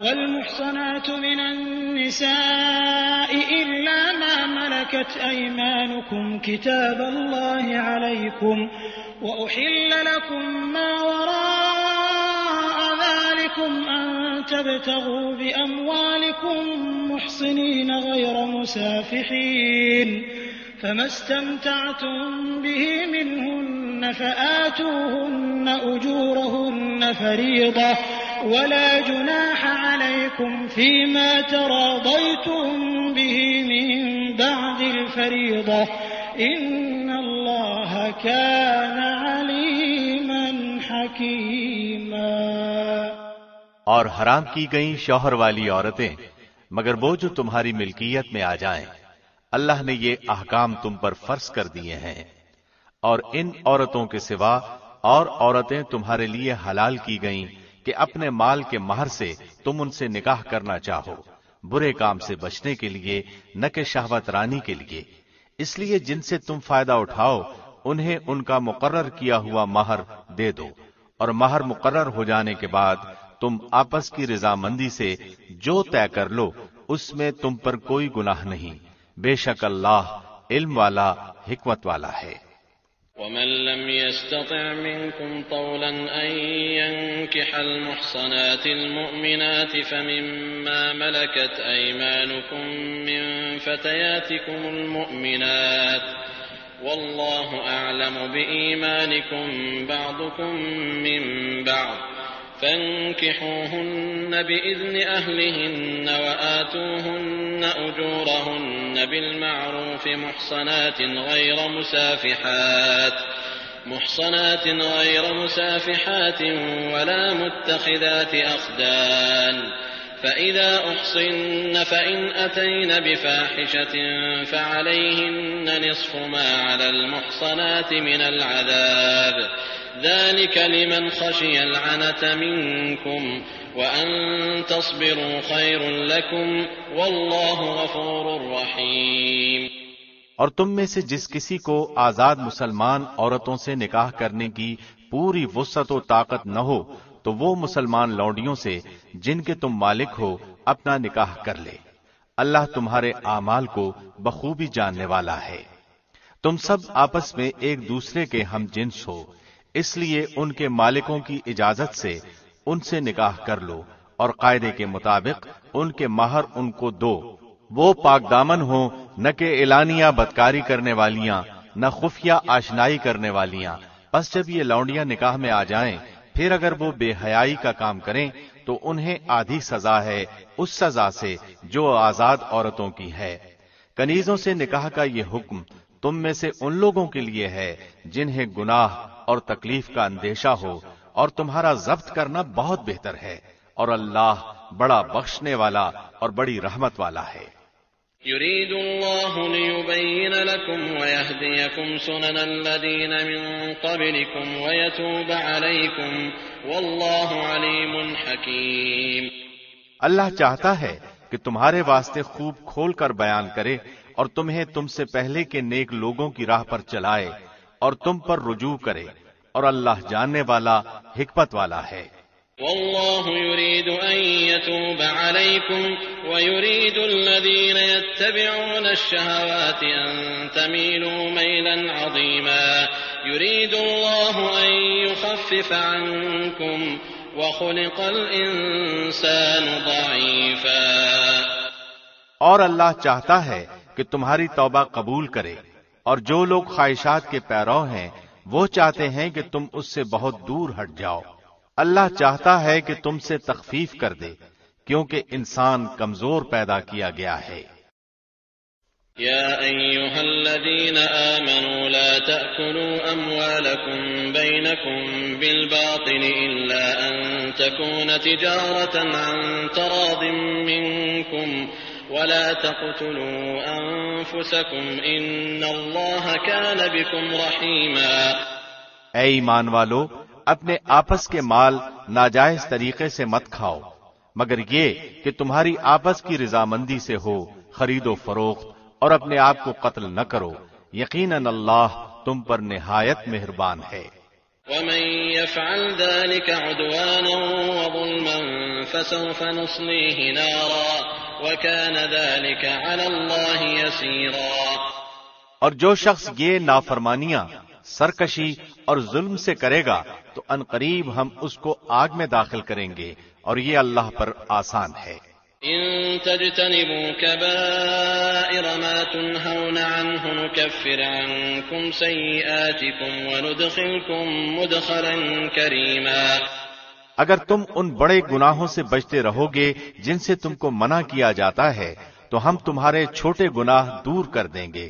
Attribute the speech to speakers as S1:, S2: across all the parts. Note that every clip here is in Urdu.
S1: والمحصنات من النساء إلا ما ملكت أيمانكم كتاب الله عليكم وأحل لكم ما وراء ذلكم أن تبتغوا بأموالكم محصنين غير مسافحين فما استمتعتم به منهن فآتوهن أجورهن فريضة ولا جناح عليكم فيما تراضيتم به من بعد الفريضة إن الله كان عليما حكيما۔
S2: اور حرام کی گئیں شوہر والی عورتیں مگر وہ جو تمہاری ملکیت میں آ جائیں، اللہ نے یہ احکام تم پر فرض کر دیے ہیں، اور ان عورتوں کے سوا اور عورتیں تمہارے لیے حلال کی گئیں کہ اپنے مال کے مہر سے تم ان سے نکاح کرنا چاہو، برے کام سے بچنے کے لیے نہ کہ شہوت رانی کے لیے، اس لیے جن سے تم فائدہ اٹھاؤ انہیں ان کا مقرر کیا ہوا مہر دے دو، اور مہر مقرر ہو جانے کے بعد تم آپس کی رضامندی سے جو طے کر لو اس میں تم پر کوئی گناہ نہیں، بے شک اللہ علم والا حکمت والا ہے۔
S3: ومن لم يستطع منكم طولا أن ينكح المحصنات المؤمنات فمما ملكت أيمانكم من فتياتكم المؤمنات والله أعلم بإيمانكم بعضكم من بعض فانكحوهن بإذن أهلهن وآتوهن أجورهن بالمعروف محصنات غير مسافحات ولا متخذات أخدان فإذا أحصن فإن أتين بفاحشة فعليهن نصف ما على المحصنات من العذاب ذلك لمن خشي العنة منكم وأن تصبروا خير لكم والله غفور رحيم۔
S2: اور تم میں سے جس کسی کو آزاد مسلمان عورتوں سے نکاح کرنے کی پوری وسعت و طاقت نہ ہو تو وہ مسلمان لونڈیوں سے جن کے تم مالک ہو اپنا نکاح کر لے، اللہ تمہارے اعمال کو بخوبی جاننے والا ہے۔ تم سب آپس میں ایک دوسرے کے ہم جنس ہو، اس لیے ان کے مالکوں کی اجازت سے ان سے نکاح کر لو، اور قاعدے کے مطابق ان کے مہر ان کو دو۔ وہ پاک دامن ہوں، نہ کہ اعلانیہ بدکاری کرنے والیاں، نہ خفیہ آشنائی کرنے والیاں۔ پس جب یہ لونڈیاں نکاح میں آ جائیں، پھر اگر وہ بے حیائی کا کام کریں تو انہیں آدھی سزا ہے اس سزا سے جو آزاد عورتوں کی ہے۔ کنیزوں سے نکاح کا یہ حکم تم میں سے ان لوگوں کے لیے ہے جنہیں گناہ اور تکلیف کا اندیشہ ہو، اور تمہارا ضبط کرنا بہت بہتر ہے، اور اللہ بڑا بخشنے والا اور بڑی رحمت والا ہے۔
S3: يريد الله ليبين لكم ويهديكم سنن الذين من قبلكم ويتوب عليكم والله عليم حكيم۔
S2: اللہ چاہتا ہے کہ تمہارے واسطے خوب کھول کر بیان کرے اور تمہیں تم سے پہلے کے نیک لوگوں کی راہ پر چلائے اور تم پر رجوع کرے، اور اللہ جاننے والا حکمت والا ہے۔
S3: والله يريد أن يتوب عليكم ويريد الذين يتبعون الشهوات أن تميلوا ميلا عظيما يريد الله أن يخفف عنكم وخلق الإنسان ضعيفا۔
S2: اور اللہ چاہتا ہے کہ تمہاری توبہ قبول کرے، اور جو لوگ خواہشات کے پیرو ہیں وہ چاہتے ہیں کہ تم اس سے بہت دور ہٹ جاؤ۔ اللہ چاہتا ہے کہ تم سے تخفیف کر دے کیونکہ انسان کمزور پیدا کیا گیا ہے۔
S3: يا أيها الذين آمنوا لا تأكلوا أموالكم بينكم بالباطل إلا أن تكون تجارة عن تراض منكم ولا تقتلوا أنفسكم إن الله كان بكم رحيما۔
S2: اے ایمان والو، اپنے آپس کے مال ناجائز طریقے سے مت کھاؤ مگر یہ کہ تمہاری آپس کی رضامندی سے ہو خرید و فروخت، اور اپنے آپ کو قتل نہ کرو، یقیناً اللہ تم پر نہایت مہربان ہے۔
S3: ومن يفعل ذلك عدوانا وظلما فسوف نصليه نارا وكان ذلك على الله يسيرا۔
S2: اور جو شخص یہ نافرمانیاں، سرکشی اور ظلم سے کرے گا تو عنقریب ہم اس کو آگ میں داخل کریں گے، اور یہ اللہ پر آسان ہے۔
S3: إن تجتنبوا كبائر ما تنهون عنه نكفر عنكم سيئاتكم وندخلكم مدخلا كريما۔
S2: اگر تم ان بڑے گناہوں سے بچتے رہو گے جن سے تم کو منع کیا جاتا ہے تو ہم تمہارے چھوٹے گناہ دور کر دیں گے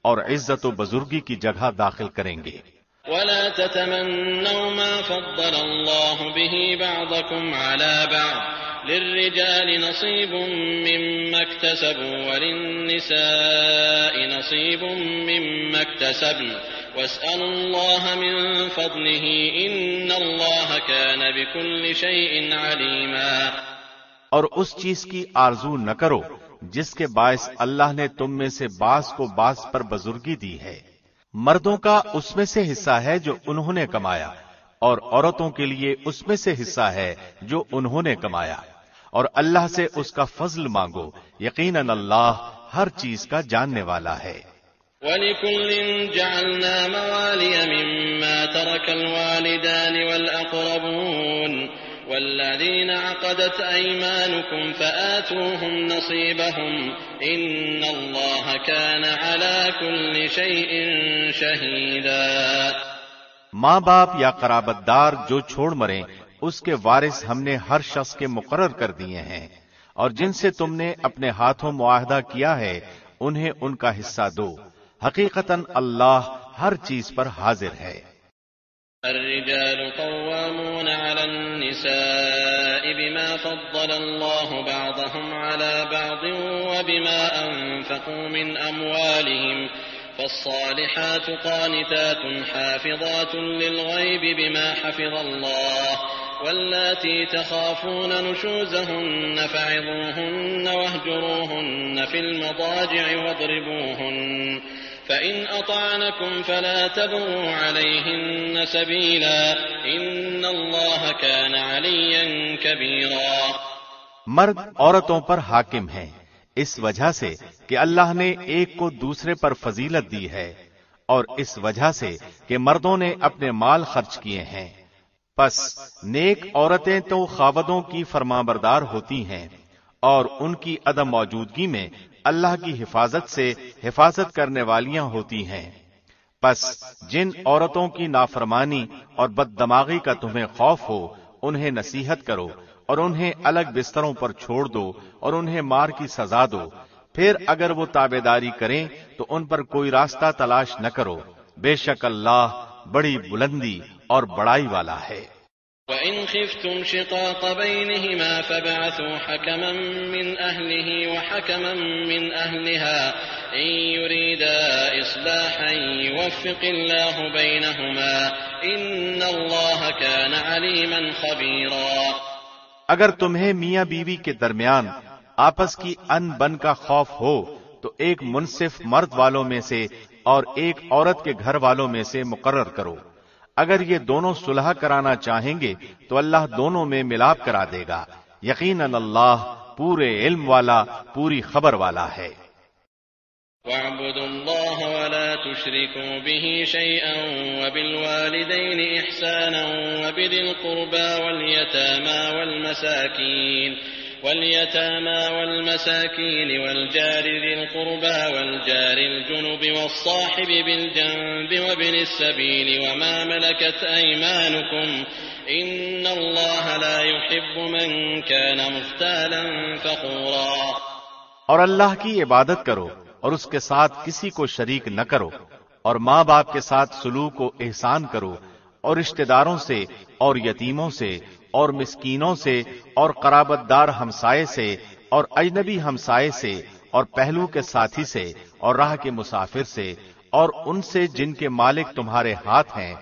S2: اور عزت و بزرگی کی جگہ داخل کریں گے۔
S3: ولا تتمنوا ما فضل الله به بعضكم على بعض للرجال نصيب مما اكتسبوا وللنساء نصيب مما اكتسبن واسألوا الله من فضله إن الله كان بكل شيء عليما۔
S2: اور اس چیز کی آرزو نہ کرو جس کے باعث اللہ نے تم میں سے بعض کو بعض پر بزرگی دی ہے۔ مردوں کا اس میں سے حصہ ہے جو انہوں نے کمایا، اور عورتوں کے لیے اس میں سے حصہ ہے جو انہوں نے کمایا، اور اللہ سے اس کا فضل مانگو، یقیناً اللہ ہر چیز کا جاننے والا ہے۔
S3: وَلِكُلٍّ جَعَلْنَا مَوَالِيَ مِمَّا تَرَكَ الْوَالِدَانِ وَالْأَقْرَبُونَ وَالَّذِينَ عَقَدَتْ أَيْمَانُكُمْ فَآتُوهُمْ نَصِيبَهُمْ إِنَّ اللَّهَ كَانَ عَلَى كُلِّ شَيْءٍ شَهِيدًا۔
S2: ماں باپ یا قرابت دار جو چھوڑ مریں اس کے وارث ہم نے ہر شخص کے مقرر کر دیے ہیں، اور جن سے تم نے اپنے ہاتھوں معاہدہ کیا ہے انہیں ان کا حصہ دو، حقیقتاً اللہ ہر چیز پر حاضر ہے۔
S3: الرجال قوامون على النساء بما فضل الله بعضهم على بعض وبما أنفقوا من أموالهم فالصالحات قانتات حافظات للغيب بما حفظ الله واللاتي تخافون نشوزهن فعظوهن واهجروهن في المضاجع واضربوهن فإن أطعنكم فلا تبغوا عليهن سبيلا إن الله كان عليا كبيرا۔
S2: مرد عورتوں پر حاکم ہیں اس وجہ سے کہ اللہ نے ایک کو دوسرے پر فضیلت دی ہے، اور اس وجہ سے کہ مردوں نے اپنے مال خرچ کیے ہیں۔ پس نیک عورتیں تو خاوندوں کی فرمانبردار ہوتی ہیں، اور ان کی عدم موجودگی میں اللہ کی حفاظت سے حفاظت کرنے والیاں ہوتی ہیں۔ پس جن عورتوں کی نافرمانی اور بد دماغی کا تمہیں خوف ہو انہیں نصیحت کرو، اور انہیں الگ بستروں پر چھوڑ دو اور انہیں مار کی سزا دو۔ پھر اگر وہ تابعداری کریں تو ان پر کوئی راستہ تلاش نہ کرو، بے شک اللہ بڑی بلندی اور بڑائی والا ہے۔
S3: وَإِنْ خِفْتُمْ شِقَاقَ بَيْنِهِمَا فَابْعَثُوا حَكَمًا مِّنْ أَهْلِهِ وَحَكَمًا مِّنْ أَهْلِهَا إِنْ يُرِيدَا إِصْلَاحًا يُوَفِّقِ اللَّهُ بَيْنَهُمَا إِنَّ اللَّهَ كَانَ عَلِيمًا خَبِيرًا۔
S2: اگر تمہیں میاں بیوی کے درمیان آپس کی ان بن کا خوف ہو تو ایک منصف مرد والوں میں سے اور ایک عورت کے گھر والوں میں سے مقرر کرو۔ اگر یہ دونوں صلح کرانا چاہیں گے تو اللہ دونوں میں ملاپ کرا دے گا، یقیناً اللہ پورے علم والا، پوری خبر والا ہے۔
S3: وَاعْبُدُوا اللَّهَ وَلَا تُشْرِكُوا بِهِ شَيْئًا وَبِالْوَالِدَيْنِ إِحْسَانًا وَبِذِي الْقُرْبَى واليتامى والمساكين والجار ذي القربى والجار الجنب والصاحب بالجنب وابن السبيل وما ملكت أيمانكم إن الله لا يحب من كان مختالا فخورا۔
S2: اور اللہ کی عبادت کرو اور اس کے ساتھ کسی کو شریک نہ کرو، اور ماں باپ کے ساتھ سلوک و احسان کرو، اور رشتہ داروں سے اور یتیموں سے اور مسکینوں سے اور قرابت دار ہمسائے سے اور اجنبی ہمسائے سے اور پہلو کے ساتھی سے اور راہ کے مسافر سے اور ان سے جن کے مالک تمہارے ہاتھ ہیں،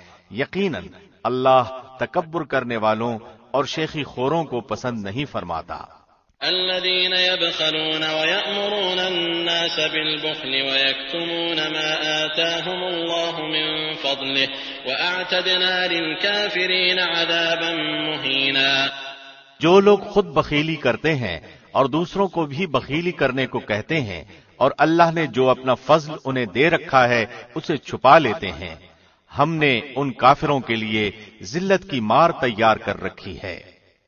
S2: یقیناً اللہ تکبر کرنے والوں اور شیخی خوروں کو پسند نہیں فرماتا۔
S3: الذين يبخلون ويأمرون الناس بالبخل ويكتمون ما آتاهم الله من فضله وأعتدنا للكافرين عذابا مهينا.
S2: جو لوگ خود بخیلی کرتے ہیں اور دوسروں کو بھی بخیلی کرنے کو کہتے ہیں اور اللہ نے جو اپنا فضل انہیں دے رکھا ہے اسے چھپا لیتے ہیں، ہم نے ان کافروں کے لیے ذلت کی مار تیار کر رکھی ہے.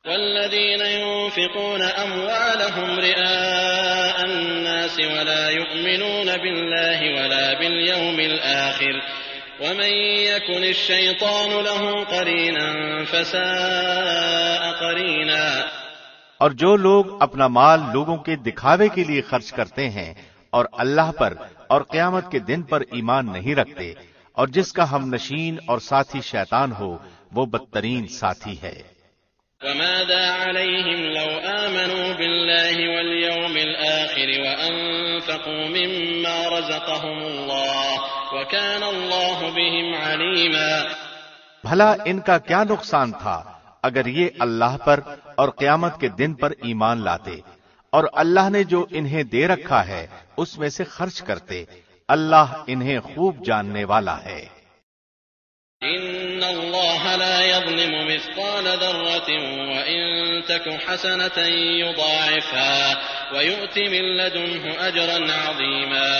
S3: والذين ينفقون أموالهم رئاء الناس ولا يؤمنون بالله ولا باليوم الآخر ومن يكن الشيطان له قرينا فساء قرينا.
S2: اور جو لوگ اپنا مال لوگوں کے دکھاوے کے لیے خرچ کرتے ہیں اور اللہ پر اور قیامت کے دن پر ایمان نہیں رکھتے، اور جس کا ہم نشین اور ساتھی شیطان ہو، وہ بدترین ساتھی ہے.
S3: وماذا عليهم لو آمنوا بالله واليوم الآخر وأنفقوا مما رزقهم الله وكان الله بهم عليما.
S2: بھلا ان کا کیا نقصان تھا اگر یہ اللہ پر اور قیامت کے دن پر ایمان لاتے اور اللہ نے جو انہیں دے رکھا ہے اس میں سے خرچ کرتے. اللہ انہیں خوب جاننے والا ہے.
S3: إن الله لا يظلم مثقال ذرة وإن تك حسنة يضاعفها ويؤت من لدنه أجرا عظيما.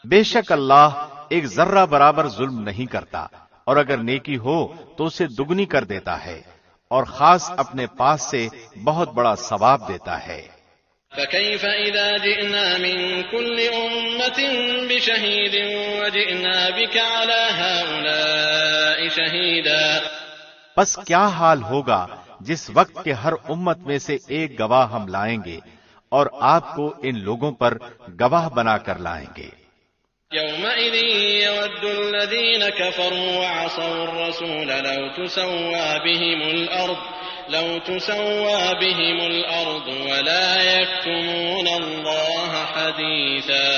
S2: بے شک اللہ ایک ذرہ برابر ظلم نہیں کرتا، اور اگر نیکی ہو تو اسے دگنی کر دیتا ہے، اور خاص اپنے پاس سے بہت بڑا ثواب دیتا ہے.
S3: فكيف إذا جئنا من كل أمة بشهيد وجئنا بك على هؤلاء شهيدا.
S2: پس کیا حال ہوگا جس وقت کے ہر امت میں سے ایک گواہ ہم لائیں گے اور آپ کو ان لوگوں پر گواہ بنا کر لائیں گے.
S3: يومئذ يود الذين كفروا وعصوا الرسول لو تسوى بهم الأرض ولا يكتمون الله حديثا.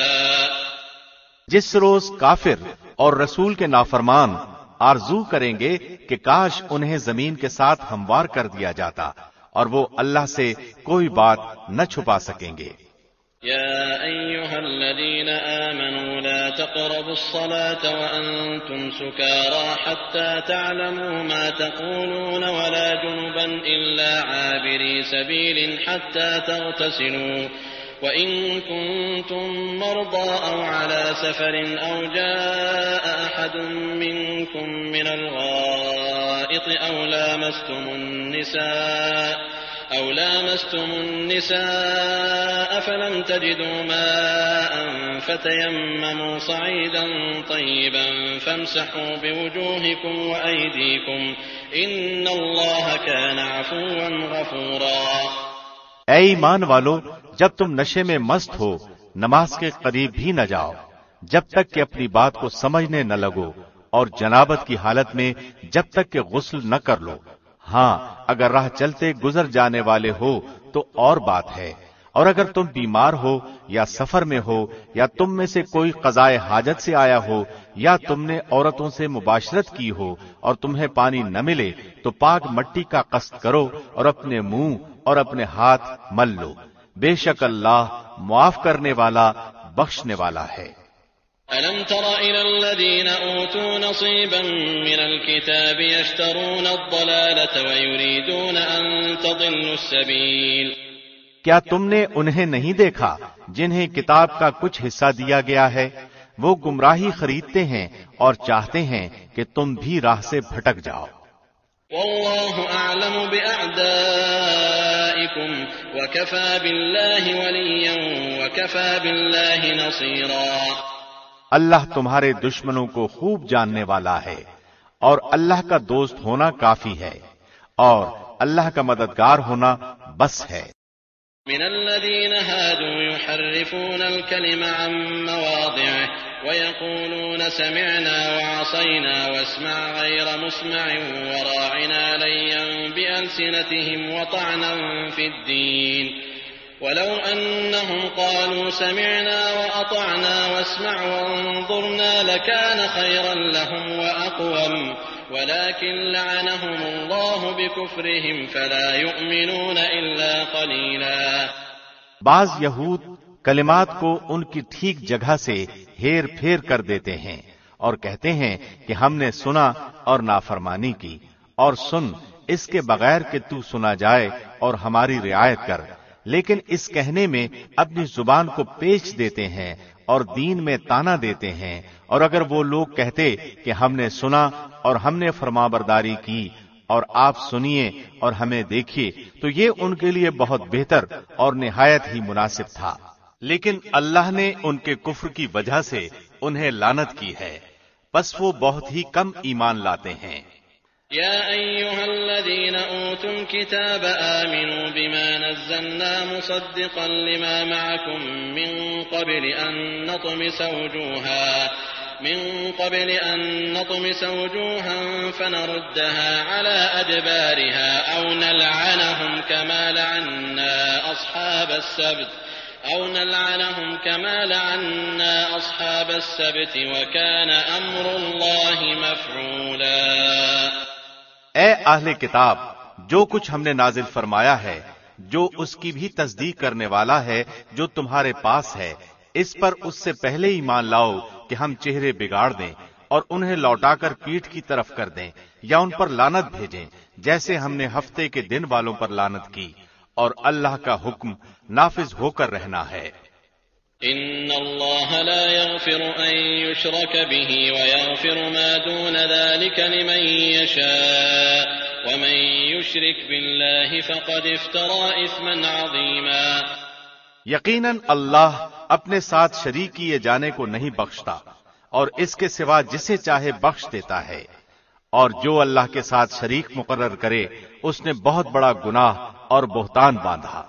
S2: جس روز کافر اور رسول کے نافرمان آرزو کریں گے کہ کاش انہیں زمین کے ساتھ ہموار کر دیا جاتا، اور وہ اللہ سے کوئی بات نہ چھپا سکیں گے.
S3: يا أيها الذين آمنوا لا تقربوا الصلاة وأنتم سكارى حتى تعلموا ما تقولون ولا جنبا إلا عابري سبيل حتى تغتسلوا وإن كنتم مرضى أو على سفر أو جاء أحد منكم من الغائط أو لامستم النساء فلم تجدوا ماء فتيمموا صعيدا طيبا فامسحوا بوجوهكم وأيديكم إن الله كان عفوا غفورا.
S2: اے ایمان والو، جب تم نشے میں مست ہو نماز کے قریب بھی نہ جاؤ جب تک کہ اپنی بات کو سمجھنے نہ لگو، اور جنابت کی حالت میں جب تک کہ غسل نہ کر لو. ہاں اگر راہ چلتے گزر جانے والے ہو تو اور بات ہے، اور اگر تم بیمار ہو یا سفر میں ہو یا تم میں سے کوئی قضائے حاجت سے آیا ہو یا تم نے عورتوں سے مباشرت کی ہو اور تمہیں پانی نہ ملے تو پاک مٹی کا قصد کرو اور اپنے منہ اور اپنے ہاتھ مل لو. بے شک اللہ معاف کرنے والا بخشنے والا ہے.
S3: ألم تر إلى الذين أوتوا نصيبا من الكتاب يشترون الضلالة ويريدون أن تضلوا السبيل.
S2: کیا تم نے انہیں نہیں دیکھا جنہیں کتاب کا کچھ حصہ دیا گیا ہے؟ وہ گمراہی خریدتے ہیں اور چاہتے ہیں کہ تم بھی راہ سے بھٹک جاؤ.
S3: والله أعلم بأعدائكم وكفى بالله وليا وكفى بالله نصيرا.
S2: اللہ تمہارے دشمنوں کو خوب جاننے والا ہے، اور اللہ کا دوست ہونا کافی ہے، اور اللہ کا مددگار ہونا بس ہے.
S3: من الذين هادوا يحرفون الكلم عن مواضعه ويقولون سمعنا وعصينا واسمع غير مسمع وراعنا ليا بألسنتهم وطعنا في الدين ولو أنهم قالوا سمعنا وأطعنا واسمع وانظرنا لكان خيرا لهم وأقوم ولكن لعنهم الله بكفرهم فلا يؤمنون إلا قليلا.
S2: بعض یہود کلمات کو ان کی ٹھیک جگہ سے ہیر پھیر کر دیتے ہیں اور کہتے ہیں کہ ہم نے سنا اور نافرمانی کی، اور سن اس کے بغیر کہ تو سنا جائے اور ہماری رعایت کر، لیکن اس کہنے میں اپنی زبان کو پیچ دیتے ہیں اور دین میں تانا دیتے ہیں۔ اور اگر وہ لوگ کہتے کہ ہم نے سنا اور ہم نے فرمانبرداری کی اور آپ سنیے اور ہمیں دیکھیے، تو یہ ان کے لیے بہت بہتر اور نہایت ہی مناسب تھا، لیکن اللہ نے ان کے کفر کی وجہ سے انہیں لعنت کی ہے، پس وہ بہت ہی کم ایمان لاتے ہیں۔
S3: يا أيها الذين أوتوا الكتاب آمنوا بما نزلنا مصدقا لما معكم من قبل أن نطمس وجوها فنردها على أدبارها أو نلعنهم كما لعنا أصحاب السبت وكان أمر الله مفعولا۔
S2: اے اہل کتاب، جو کچھ ہم نے نازل فرمایا ہے، جو اس کی بھی تصدیق کرنے والا ہے جو تمہارے پاس ہے، اس پر اس سے پہلے ایمان لاؤ کہ ہم چہرے بگاڑ دیں اور انہیں لوٹا کر پیٹھ کی طرف کر دیں یا ان پر لعنت بھیجیں، جیسے ہم نے ہفتے کے دن والوں پر لعنت کی، اور اللہ کا حکم نافذ ہو کر رہنا ہے۔
S3: ان اللہ لا يغفر ان يشرك به ويغفر ما دون ذلك لمن يشاء ومن يشرك بالله فقد افترى اثما عظيما۔
S2: یقیناً اللہ اپنے ساتھ شریک کیے جانے کو نہیں بخشتا، اور اس کے سوا جسے چاہے بخش دیتا ہے، اور جو اللہ کے ساتھ شریک مقرر کرے اس نے بہت بڑا گناہ اور بہتان باندھا۔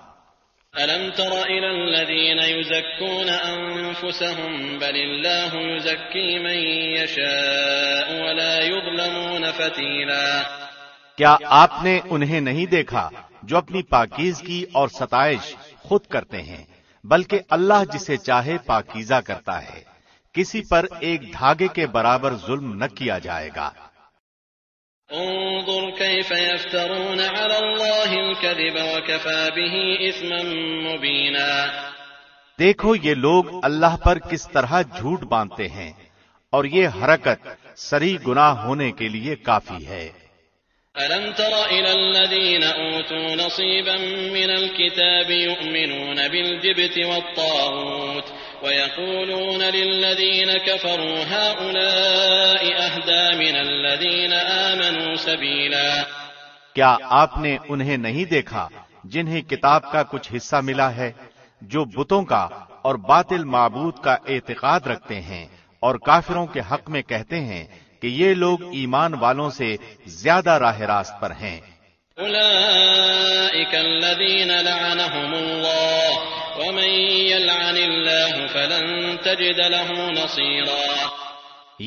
S3: أَلَمْ تَرَ إِلَى الَّذِينَ يُزَكُّونَ أَنفُسَهُم بَلِ اللَّهُ يُزَكِّي مَن يَشَاءُ وَلَا يُظْلَمُونَ فَتِيلًا۔
S2: کیا آپ نے انہیں نہیں دیکھا جو اپنی پاکیزگی اور ستائش خود کرتے ہیں، بلکہ اللہ جسے چاہے پاکیزہ کرتا ہے، کسی پر ایک دھاگے کے برابر ظلم نہ کیا جائے گا۔
S3: انظر كيف يفترون على الله الكذب وكفى به اثما مبينا۔
S2: دیکھو یہ لوگ اللہ پر کس طرح جھوٹ باندھتے ہیں، اور یہ حرکت سری گناہ ہونے کے لیے کافی ہے۔
S3: ألم تر إلى الذين أوتوا نصيبا من الكتاب يؤمنون بالجبت والطاغوت ويقولون للذين كفروا هؤلاء أهدى من الذين آمنوا سبيلا۔
S2: کیا آپ نے انہیں نہیں دیکھا جنہیں کتاب کا کچھ حصہ ملا ہے، جو بتوں کا اور باطل معبود کا اعتقاد رکھتے ہیں اور کافروں کے حق میں کہتے ہیں کہ یہ لوگ ایمان والوں سے زیادہ راہ راست پر ہیں۔
S3: اولئک الذین لعنهم اللہ ومن یلعن اللہ فلن تجد له نصیرا۔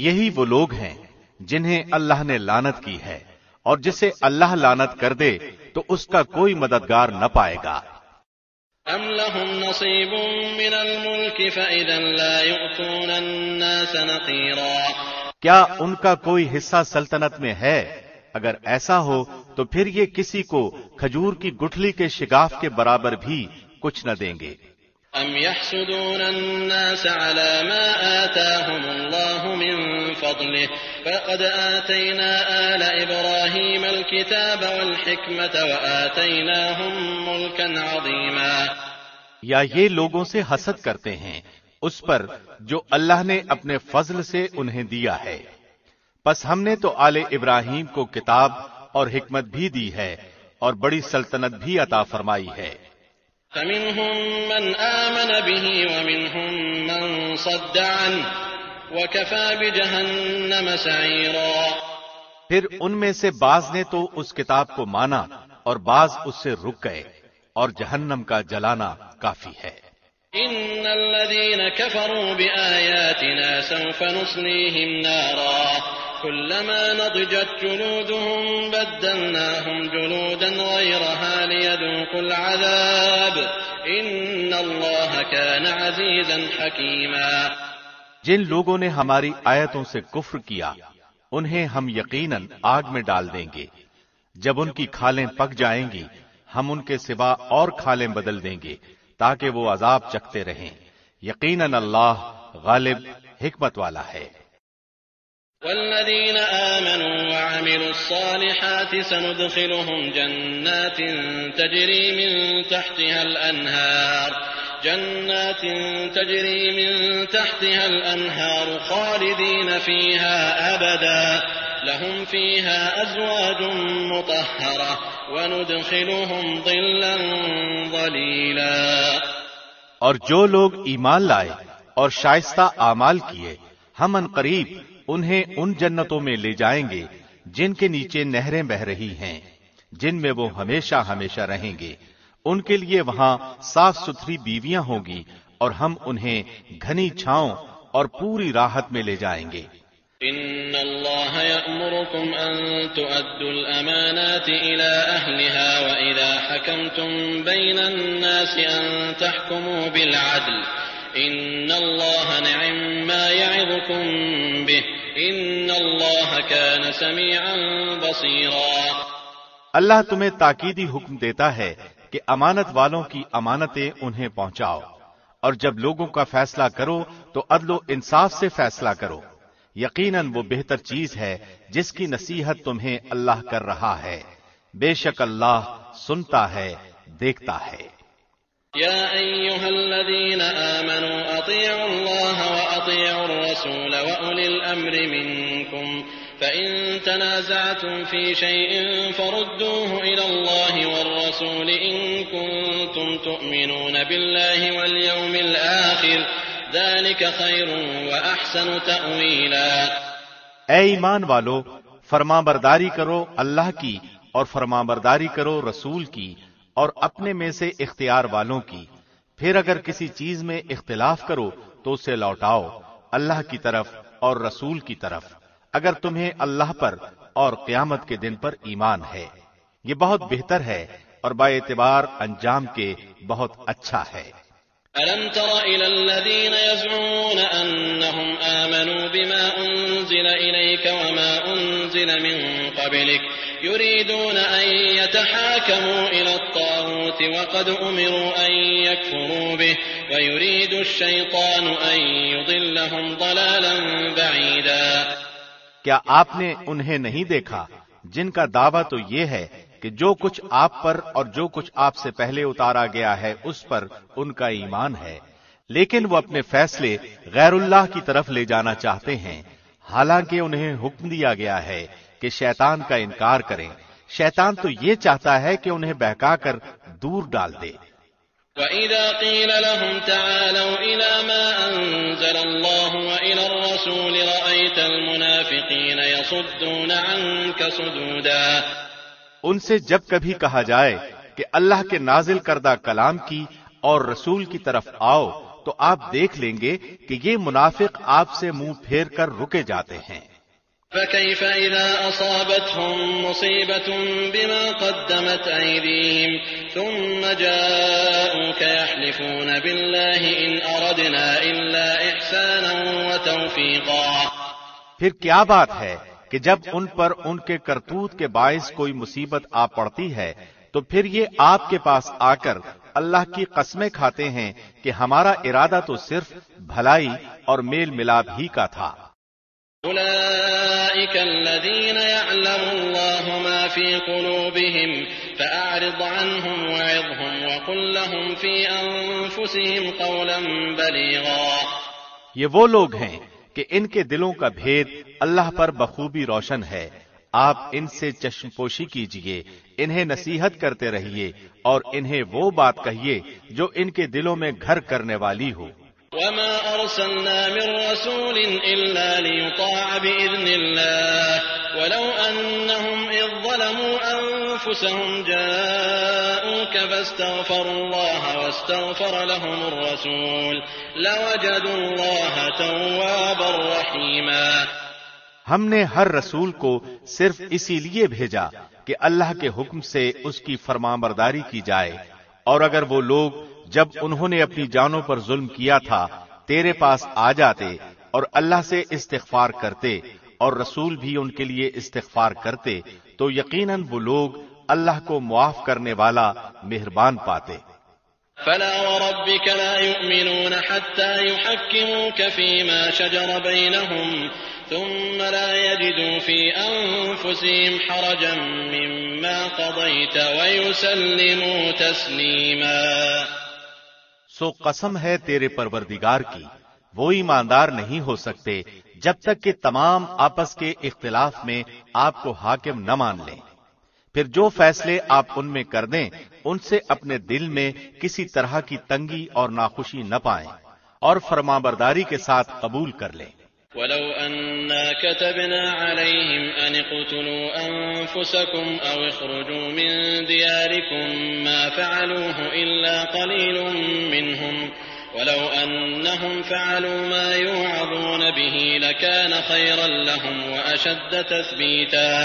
S2: یہی وہ لوگ ہیں جنہیں اللہ نے لعنت کی ہے، اور جسے اللہ لعنت کر دے تو اس کا کوئی مددگار نہ پائے گا۔
S3: ام لهم نصیب من الملک فاذا لا یؤتون الناس نقیرا۔
S2: کیا ان کا کوئی حصہ سلطنت میں ہے؟ اگر ایسا ہو تو پھر یہ کسی کو کھجور کی گٹھلی کے شگاف کے برابر بھی کچھ نہ دیں گے۔
S3: ام يحسدون الناس على ما آتاهم الله من فضله فقد آتينا آل إبراهيم الكتاب والحكمة وآتيناهم ملكا عظيما۔
S2: یا یہ لوگوں سے حسد کرتے ہیں اس پر جو اللہ نے اپنے فضل سے انہیں دیا ہے، پس ہم نے تو آل ابراہیم کو کتاب اور حکمت بھی دی ہے اور بڑی سلطنت بھی عطا فرمائی ہے۔
S3: فَمِنْهُمْ مَنْ آمَنَ بِهِ وَمِنْهُمْ مَنْ صَدَّ عَنْهُ وَكَفَى بِجَهَنَّمَ سَعِيرًا۔
S2: پھر ان میں سے بعض نے تو اس کتاب کو مانا اور بعض اس سے رک گئے، اور جہنم کا جلانا کافی ہے۔
S3: إن الذين كفروا بآياتنا سوف نصليهم نارا كلما نضجت جلودهم بدلناهم جلودا غيرها ليذوقوا العذاب إن الله كان عزيزا حكيما۔
S2: جن لوگوں نے ہماری آیتوں سے کفر کیا انہیں ہم یقیناً آگ میں ڈال دیں گے، جب ان کی کھالیں پک جائیں گی ہم ان کے سوا اور کھالیں بدل دیں گے تاکہ وہ عذاب چکھتے رہیں۔ یقیناً اللہ غالب حکمت والا ہے۔
S3: والذين آمنوا وعملوا الصالحات سندخلهم جنات تجري من تحتها الأنهار خالدين فيها أبدا لهم فيها أزواج مطهرة وندخلهم ظلا ظليلا۔
S2: اور جو لوگ ایمان لائے اور شائستہ اعمال کیے ہم عنقریب انہیں ان جنتوں میں لے جائیں گے جن کے نیچے نہریں بہ رہی ہیں، جن میں وہ ہمیشہ ہمیشہ رہیں گے۔ ان کے لیے وہاں صاف ستھری بیویاں ہوں گی اور ہم انہیں گھنی چھاؤں اور پوری راحت میں لے جائیں گے۔
S3: ان اللہ یأمرکم ان تؤدوا الامانات الى اہلها واذا حکمتم بین الناس ان تحکموا بالعدل ان اللہ نعم ما یعظکم به ان اللہ کان سمیعا بصیرا۔
S2: اللہ تمہیں تاکیدی حکم دیتا ہے کہ امانت والوں کی امانتیں انہیں پہنچاؤ، اور جب لوگوں کا فیصلہ کرو تو عدل و انصاف سے فیصلہ کرو، یقیناً وہ بہتر چیز ہے جس کی نصیحت تمہیں اللہ کر رہا ہے، بے شک اللہ سنتا ہے دیکھتا ہے۔
S3: یا ایھا الذین آمنوا اطیعوا اللہ واطیعوا الرسول واولی الامر منکم فإن تنازعتم في شيء فردوه إلى الله والرسول إن كنتم تؤمنون بالله واليوم الآخر ذلك خير وأحسن تأويلا۔
S2: اے ایمان والو، فرمانبرداری کرو اللہ کی اور فرمانبرداری کرو رسول کی اور اپنے میں سے اختیار والوں کی، پھر اگر کسی چیز میں اختلاف کرو تو اسے لوٹاؤ اللہ کی طرف اور رسول کی طرف اگر تمہیں اللہ پر اور قیامت کے دن پر ایمان ہے، یہ بہت بہتر ہے اور با اعتبار انجام کے بہت اچھا ہے۔
S3: ألم تر إلى الذين يزعمون أنهم آمنوا بما أنزل إليك وما أنزل من قبلك يريدون أن يتحاكموا إلى الطاغوت وقد أمروا أن يكفروا به ويريد الشيطان أن يضلهم ضلالا بعيدا۔
S2: کیا آپ نے انہیں نہیں دیکھا جن کا دعویٰ تو یہ ہے کہ جو کچھ آپ پر اور جو کچھ آپ سے پہلے اتارا گیا ہے اس پر ان کا ایمان ہے، لیکن وہ اپنے فیصلے غیر اللہ کی طرف لے جانا چاہتے ہیں، حالانکہ انہیں حکم دیا گیا ہے کہ شیطان کا انکار کریں۔ شیطان تو یہ چاہتا ہے کہ انہیں بہکا کر دور ڈال دے۔
S3: وَإِذَا قِيلَ لَهُمْ تَعَالَوْا إِلَى مَا أَنزَلَ اللَّهُ وَإِلَى الرَّسُولِ رَأَيْتَ الْمُنَافِقِينَ يَصُدُّونَ عَنكَ صُدُودًا۔
S2: ان سے جب کبھی کہا جائے کہ اللہ کے نازل کردہ کلام کی اور رسول کی طرف آؤ تو آپ دیکھ لیں گے کہ یہ منافق آپ سے منہ پھیر کر رکے جاتے ہیں۔
S3: فَكَيْفَ إِذَا أَصَابَتْهُم مُّصِيبَةٌ بِمَا قَدَّمَتْ أَيْدِيهِمْ ثُمَّ جَاءُوكَ يَحْلِفُونَ بِاللَّهِ إِنْ أَرَدْنَا إِلَّا إِحْسَانًا وَتَوْفِيقًا۔
S2: پھر کیا بات ہے کہ جب ان پر ان کے کرتوت کے باعث کوئی مصیبت آ پڑتی ہے تو پھر یہ آپ کے پاس آ کر اللہ کی قسمیں کھاتے ہیں کہ ہمارا ارادہ تو صرف بھلائی اور میل ملاپ ہی کا تھا۔
S3: أولئك الذين يعلم الله ما في قلوبهم فأعرض عنهم وعظهم وقل لهم في أنفسهم قولا بليغا۔
S2: یہ وہ لوگ ہیں کہ ان کے دلوں کا بھید اللہ پر بخوبی روشن ہے، آپ ان سے چشم پوشی کیجئے، انہیں نصیحت کرتے رہیے اور انہیں وہ بات کہیے جو ان کے دلوں میں گھر کرنے والی ہو۔
S3: وما أرسلنا من رسول إلا ليطاع بإذن الله ولو أنهم إذ ظلموا أنفسهم جاءوك فاستغفروا الله واستغفر لهم الرسول لوجدوا الله توابا رحيما۔
S2: ہم نے ہر رسول کو صرف اسی لیے بھیجا کہ اللہ کے حکم سے اس کی فرمانبرداری کی جائے، اور اگر وہ لوگ جب انہوں نے اپنی جانوں پر ظلم کیا تھا تیرے پاس آ جاتے اور اللہ سے استغفار کرتے اور رسول بھی ان کے لیے استغفار کرتے تو یقیناً وہ لوگ اللہ کو معاف کرنے والا مہربان پاتے۔
S3: فلا وربك لا يؤمنون حتى يحكموك فيما شجر بينهم ثم لا يجدوا في أنفسهم حرجا مما قضيت ويسلموا تسليما۔
S2: سو قسم ہے تیرے پروردگار کی، وہ ایماندار نہیں ہو سکتے جب تک کہ تمام آپس کے اختلاف میں آپ کو حاکم نہ مان لیں۔ پھر جو فیصلے آپ ان میں کر دیں ان سے اپنے دل میں کسی طرح کی تنگی اور ناخوشی نہ پائیں اور فرمانبرداری کے ساتھ قبول کر لیں۔
S3: وَلَوْ أَنَّا كَتَبْنَا عَلَيْهِمْ أَنِ اقْتُلُوا أَنفُسَكُمْ أَوْ اخْرُجُوا مِن دِيَارِكُمْ مَا فَعَلُوهُ إِلَّا قَلِيلٌ مِّنْهُمْ وَلَوْ أَنَّهُمْ فَعَلُوا مَا يُوعَظُونَ بِهِ لَكَانَ خَيْرًا لَّهُمْ وَأَشَدَّ تَثْبِيتًا۔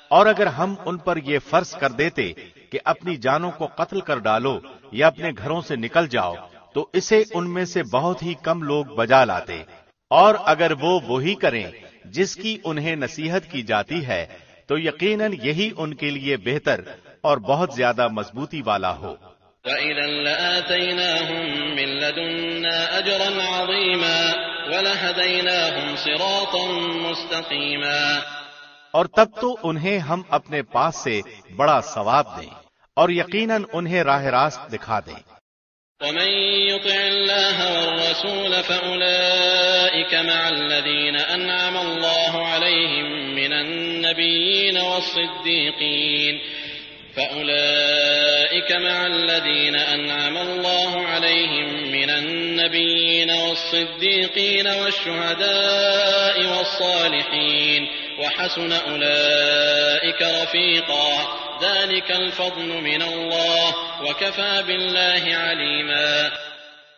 S2: اور اگر ہم ان پر یہ فرض کر دیتے کہ اپنی جانوں کو قتل کر ڈالو یا اپنے گھروں سے نکل جاؤ تو اسے ان میں سے بہت ہی کم لوگ بجا لاتے، اور اگر وہ وہی کریں جس کی انہیں نصیحت کی جاتی ہے تو یقیناً یہی ان کے لیے بہتر اور بہت زیادہ مضبوطی والا ہو۔
S3: وَإِذًا لَّآتَيْنَاهُم مِّن لَّدُنَّا أَجْرًا عَظِيمًا وَلَهَدَيْنَاهُمْ صِرَاطًا مُّسْتَقِيمًا۔
S2: اور تب تو انہیں ہم اپنے پاس سے بڑا ثواب دیں اور یقیناً انہیں راہ راست دکھا دیں۔
S3: وَمَن يُطِعِ اللَّهَ وَالرَّسُولَ فَأُولَٰئِكَ مَعَ الَّذِينَ أَنْعَمَ اللَّهُ عَلَيْهِم مِّنَ النَّبِيِّينَ وَالصِّدِّيقِينَ وَالشُّهَدَاءِ وَالصَّالِحِينَ وَحَسُنَ أُولَٰئِكَ رَفِيقًا ذَلِكَ الْفَضْلُ مِنَ اللَّهِ وَكَفَىٰ بِاللَّهِ عَلِيمًا۔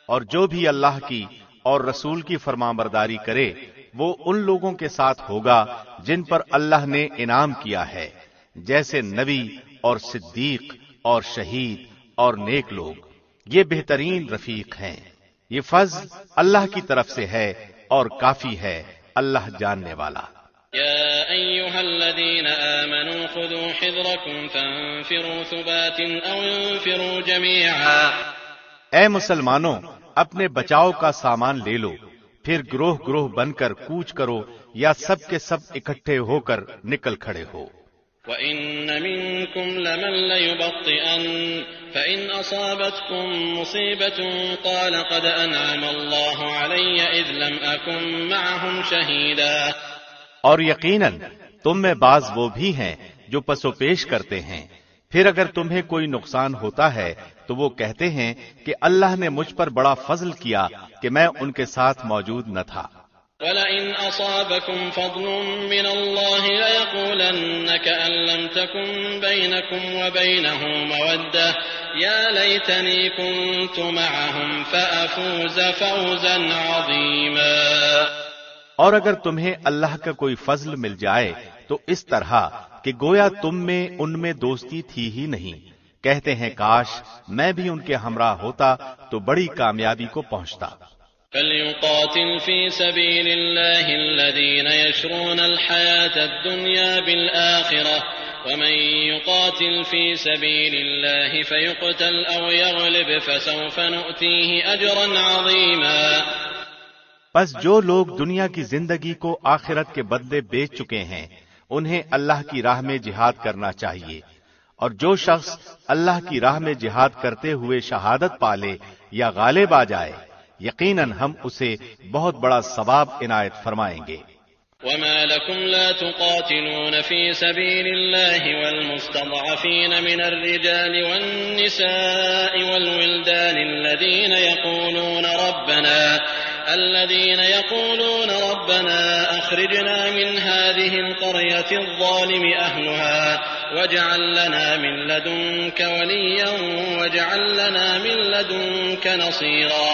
S2: اور جو بھی اللہ کی اور رسول کی فرمانبرداری کرے وہ ان لوگوں کے ساتھ ہوگا جن پر اللہ نے انعام کیا ہے، جیسے نبی اور صدیق اور شہید اور نیک لوگ، یہ بہترین رفیق ہیں۔ یہ فضل اللہ کی طرف سے ہے اور کافی ہے اللہ جاننے والا۔
S3: يا أيها الذين آمنوا خذوا حذركم فانفروا ثبات أو انفروا جميعا۔
S2: اے مسلمانوں، اپنے بچاؤ کا سامان لے لو، پھر گروہ گروہ بن کر کوچ کرو یا سب کے سب اکٹھے ہو کر نکل کھڑے ہو۔
S3: وَإِنَّ مِنكُمْ لَمَن لَّيُبَطِّئَنَّ فَإِنْ أَصَابَتْكُم مُّصِيبَةٌ قَالَ قَدْ أَنْعَمَ اللَّهُ عَلَيَّ إِذْ لَمْ أَكُن مَّعَهُمْ شَهِيدًا۔
S2: اور یقیناً تم میں بعض وہ بھی ہیں جو پس و پیش کرتے ہیں، پھر اگر تمہیں کوئی نقصان ہوتا ہے تو وہ کہتے ہیں کہ اللہ نے مجھ پر بڑا فضل کیا کہ میں ان کے ساتھ موجود نہ تھا۔
S3: وَلَئِنْ أَصَابَكُمْ فَضْلٌ مِّنَ اللَّهِ لَيَقُولَنَّ كَأَن لَّمْ تَكُن بَيْنَكُمْ وَبَيْنَهُ مَوَدَّةٌ يَا لَيْتَنِي كُنتُ مَعَهُمْ فَأَفُوزَ فَوْزًا عَظِيمًا۔
S2: اور اگر تمہیں اللہ کا کوئی فضل مل جائے تو اس طرح کہ گویا تم میں ان میں دوستی تھی ہی نہیں، کہتے ہیں کاش میں بھی ان کے ہمراہ ہوتا تو بڑی کامیابی کو پہنچتا۔
S3: فَلْيُقَاتِلْ فِي سَبِيلِ اللَّهِ الَّذِينَ يَشْرُونَ الْحَيَاةَ الدُّنْيَا بِالْآخِرَةِ وَمَن يُقَاتِلْ فِي سَبِيلِ اللَّهِ فَيُقْتَلْ أَوْ يَغْلِبْ فَسَوْفَ نُؤْتِيهِ أَجْرًا عَظِيمًا۔
S2: پس جو لوگ دنیا کی زندگی کو آخرت کے بدلے بیچ چکے ہیں انہیں اللہ کی راہ میں جہاد کرنا چاہیے، اور جو شخص اللہ کی راہ میں جہاد کرتے ہوئے شہادت پالے یا غالب آ جائے یقیناً ہم اسے بہت بڑا ثواب عنایت فرمائیں گے۔
S3: وما لكم لا تقاتلون في سبيل الله والمستضعفين من الرجال والنساء والولدان الذين يقولون ربنا أخرجنا من هذه القرية الظالم أهلها واجعل لنا من لدنك وليا واجعل لنا من لدنك نصيرا۔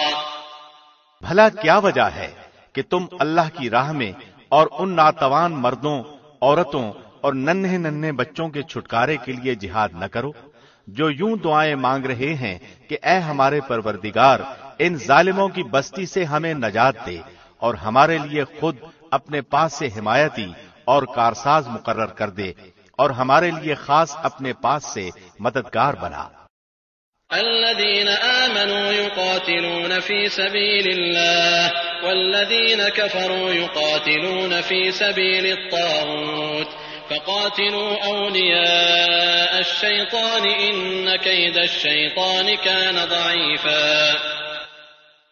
S2: بھلا کیا وجہ ہے کہ تم اللہ کی راہ میں اور ان ناتوان مردوں، عورتوں اور ننھے ننھے بچوں کے چھٹکارے کے لیے جہاد نہ کرو، جو یوں دعائیں مانگ رہے ہیں کہ اے ہمارے پروردگار ان ظالموں کی بستی سے ہمیں نجات دے اور ہمارے لیے خود اپنے پاس سے حمایتی اور کارساز مقرر کر دے اور ہمارے لیے خاص اپنے پاس سے مددگار بنا۔
S3: الذين آمنوا يقاتلون في سبيل الله والذين كفروا يقاتلون في سبيل الطاغوت فقاتلوا أولياء الشيطان إن كيد الشيطان كان ضعيفا۔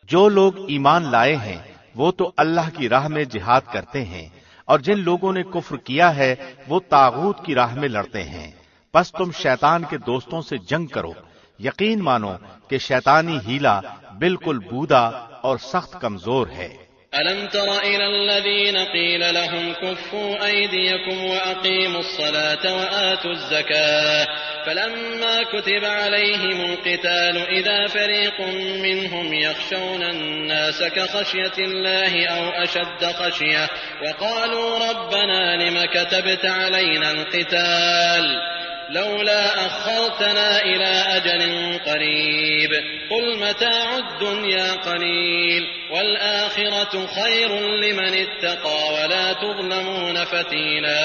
S2: جو لوگ ایمان لائے ہیں وہ تو اللہ کی راہ میں جہاد کرتے ہیں، اور جن لوگوں نے کفر کیا ہے وہ طاغوت کی راہ میں لڑتے ہیں، پس تم شیطان کے دوستوں سے جنگ کرو، یقین مانو کہ شیطانی ہیلا بالکل بودا اور سخت کمزور ہے۔
S3: ألم تر إلى الذين قيل لهم كفوا أيديكم وأقيموا الصلاة وآتوا الزكاة فلما كتب عليهم القتال إذا فريق منهم يخشون الناس كخشية الله أو أشد خشية وقالوا ربنا لم كتبت علينا القتال لولا أخرتنا إلى أجل قريب قل متاع الدنيا قليل والآخرة خير لمن اتقى ولا تظلمون فتيلا۔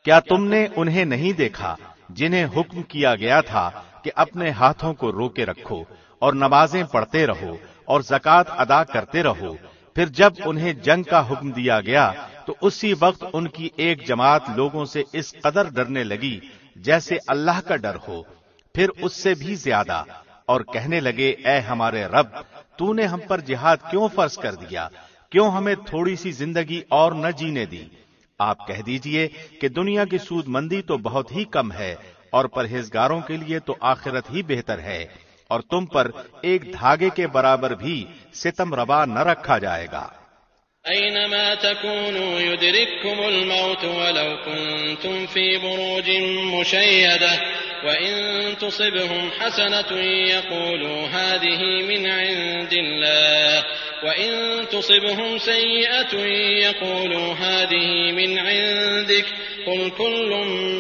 S2: کیا تم نے انہیں نہیں دیکھا جنہیں حکم کیا گیا تھا کہ اپنے ہاتھوں کو روکے رکھو اور نمازیں پڑھتے رہو اور زکوٰۃ ادا کرتے رہو، پھر جب انہیں جنگ کا حکم دیا گیا تو اسی وقت ان کی ایک جماعت لوگوں سے اس قدر ڈرنے لگی جیسے اللہ کا ڈر ہو، پھر اس سے بھی زیادہ، اور کہنے لگے اے ہمارے رب، تو نے ہم پر جہاد کیوں فرض کر دیا، کیوں ہمیں تھوڑی سی زندگی اور نہ جینے دی؟ آپ کہہ دیجئے کہ دنیا کی سود مندی تو بہت ہی کم ہے، اور پرہیزگاروں کے لیے تو آخرت ہی بہتر ہے، اور تم پر ایک دھاگے کے برابر بھی ستم روا نہ رکھا جائے گا۔
S3: أينما تكونوا يدرككم الموت ولو كنتم في بروج مشيدة وإن تصبهم حسنة يقولوا هذه من عند الله وإن تصبهم سيئة يقولوا هذه من عندك قل كل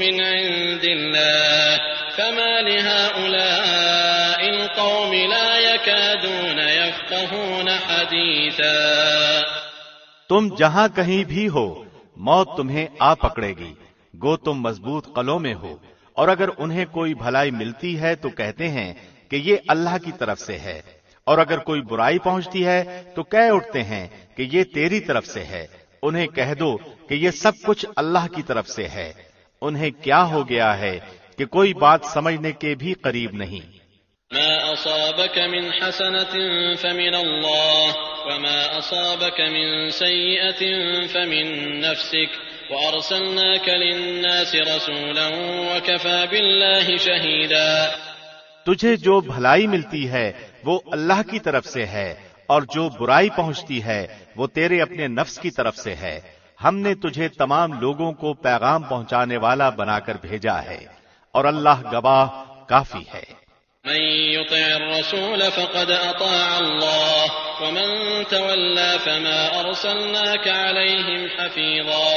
S3: من عند الله فما لهؤلاء القوم لا يكادون يفقهون حديثا۔
S2: تم جہاں کہیں بھی ہو موت تمہیں آ پکڑے گی، گو تم مضبوط قلعوں میں ہو، اور اگر انہیں کوئی بھلائی ملتی ہے تو کہتے ہیں کہ یہ اللہ کی طرف سے ہے، اور اگر کوئی برائی پہنچتی ہے تو کہہ اٹھتے ہیں کہ یہ تیری طرف سے ہے۔ انہیں کہہ دو کہ یہ سب کچھ اللہ کی طرف سے ہے۔ انہیں کیا ہو گیا ہے کہ کوئی بات سمجھنے کے بھی قریب نہیں۔
S3: ما أصابك من حسنة فمن الله وما أصابك من سيئة فمن نفسك وأرسلناك للناس رسولا وكفى بالله شهيدا۔
S2: تجھے جو بھلائی ملتی ہے وہ اللہ کی طرف سے ہے، اور جو برائی پہنچتی ہے وہ تیرے اپنے نفس کی طرف سے ہے۔ ہم نے تجھے تمام لوگوں کو پیغام پہنچانے والا بنا کر بھیجا ہے، اور اللہ گواہ کافی ہے۔
S3: من يطع الرسول فقد أطاع الله ومن تولى فما أرسلناك عليهم حفيظا۔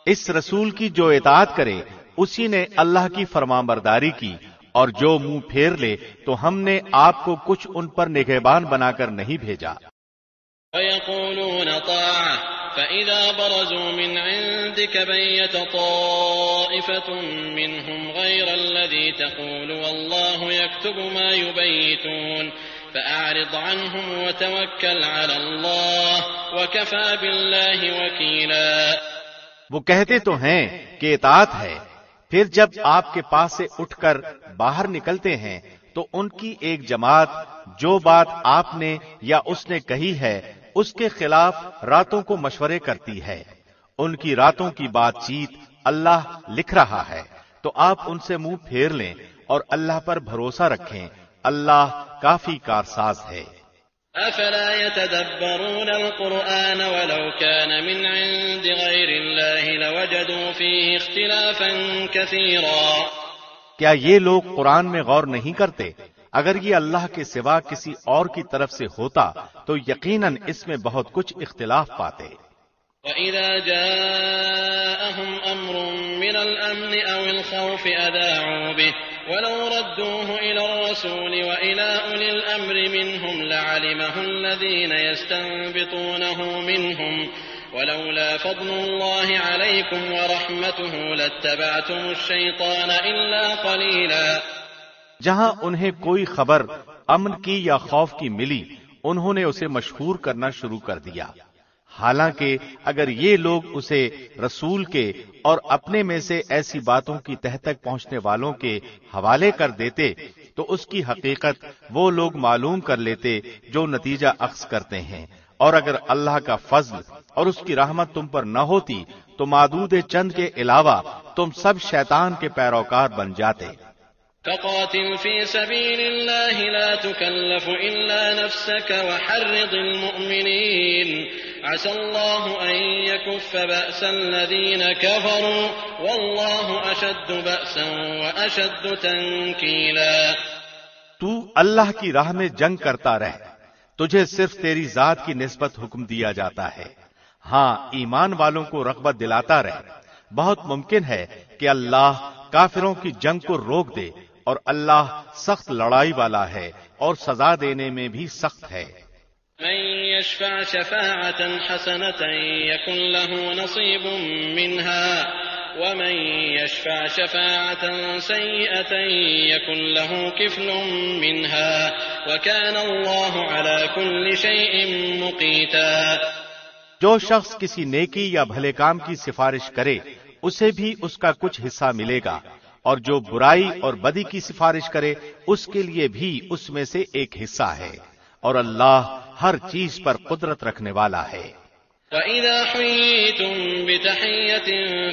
S2: اس رسول کی جو اطاعت کرے اسی نے اللہ کی فرمانبرداری کی، اور جو منہ پھیر لے تو ہم نے آپ کو کچھ ان پر نگہبان بنا کر نہیں بھیجا۔
S3: ويقولون طاعة فإذا برزوا من عندك بيت طائفة منهم غير الذي تقول والله يكتب ما يبيتون فأعرض عنهم وتوكل على الله وكفى بالله وكيلا۔
S2: وہ کہتے تو ہیں کہ اطاعت ہے، پھر جب آپ کے پاس سے اٹھ کر باہر نکلتے ہیں تو ان کی ایک جماعت جو بات آپ نے یا اس نے کہی ہے اس کے خلاف راتوں کو مشورے کرتی ہے، ان کی راتوں کی بات چیت اللہ لکھ رہا ہے، تو آپ ان سے منہ پھیر لیں اور اللہ پر بھروسہ رکھیں، اللہ کافی کارساز ہے۔
S3: افلا يتدبرون القرآن ولو كان من عند غير الله لوجدوا فيه اختلافا كثيرا۔
S2: کیا یہ لوگ قرآن میں غور نہیں کرتے؟ اگر یہ اللہ کے سوا کسی اور کی طرف سے ہوتا تو یقیناً اس میں بہت کچھ اختلاف پاتے۔
S3: وَإِذَا جَاءَهُمْ أَمْرٌ مِّنَ الْأَمْنِ أَوِ الْخَوْفِ أَذَاعُوا بِهِ وَلَوْ رَدُّوهُ إِلَى الرَّسُولِ وَإِلَى أُولِي الْأَمْرِ مِنْهُمْ لَعَلِمَهُ الَّذِينَ يَسْتَنبِطُونَهُ مِنْهُمْ وَلَوْلَا فَضْلُ اللَّهِ عَلَيْكُمْ وَرَحْمَتُهُ لَاتَّبَعْتُمُ الشَّيْطَانَ إِلَّا قَلِيلًا۔
S2: جہاں انہیں کوئی خبر امن کی یا خوف کی ملی انہوں نے اسے مشہور کرنا شروع کر دیا، حالانکہ اگر یہ لوگ اسے رسول کے اور اپنے میں سے ایسی باتوں کی تہ تک پہنچنے والوں کے حوالے کر دیتے تو اس کی حقیقت وہ لوگ معلوم کر لیتے جو نتیجہ اخذ کرتے ہیں، اور اگر اللہ کا فضل اور اس کی رحمت تم پر نہ ہوتی تو معدود چند کے علاوہ تم سب شیطان کے پیروکار بن جاتے۔
S3: فقاتل في سبيل الله لا تكلف إلا نفسك وحرض المؤمنين عسى الله أن يكف بأس الذين كفروا والله أشد بأسا وأشد تنكيلا۔
S2: تو اللہ کی راہ میں جنگ کرتا رہ، تجھے صرف تیری ذات کی نسبت حکم دیا جاتا ہے، ہاں ایمان والوں کو رغبت دلاتا رہ، بہت ممکن ہے کہ اللہ کافروں کی جنگ کو روک دے، اور اللہ سخت لڑائی والا ہے اور سزا دینے میں بھی سخت ہے۔
S3: من يشفع شفاعة حسنة يكن له نصيب منها ومن يشفع شفاعة سيئة يكن له كفل منها وكان الله على كل شيء مقيتا۔
S2: جو شخص کسی نیکی یا بھلے کام کی سفارش کرے اسے بھی اس کا کچھ حصہ ملے گا، اور جو برائی اور بدی کی سفارش کرے اس کے لیے بھی اس میں سے ایک حصہ ہے، اور اللہ ہر چیز پر قدرت رکھنے والا ہے۔
S3: وَإِذَا حُيِّيتُم بِتَحِيَّةٍ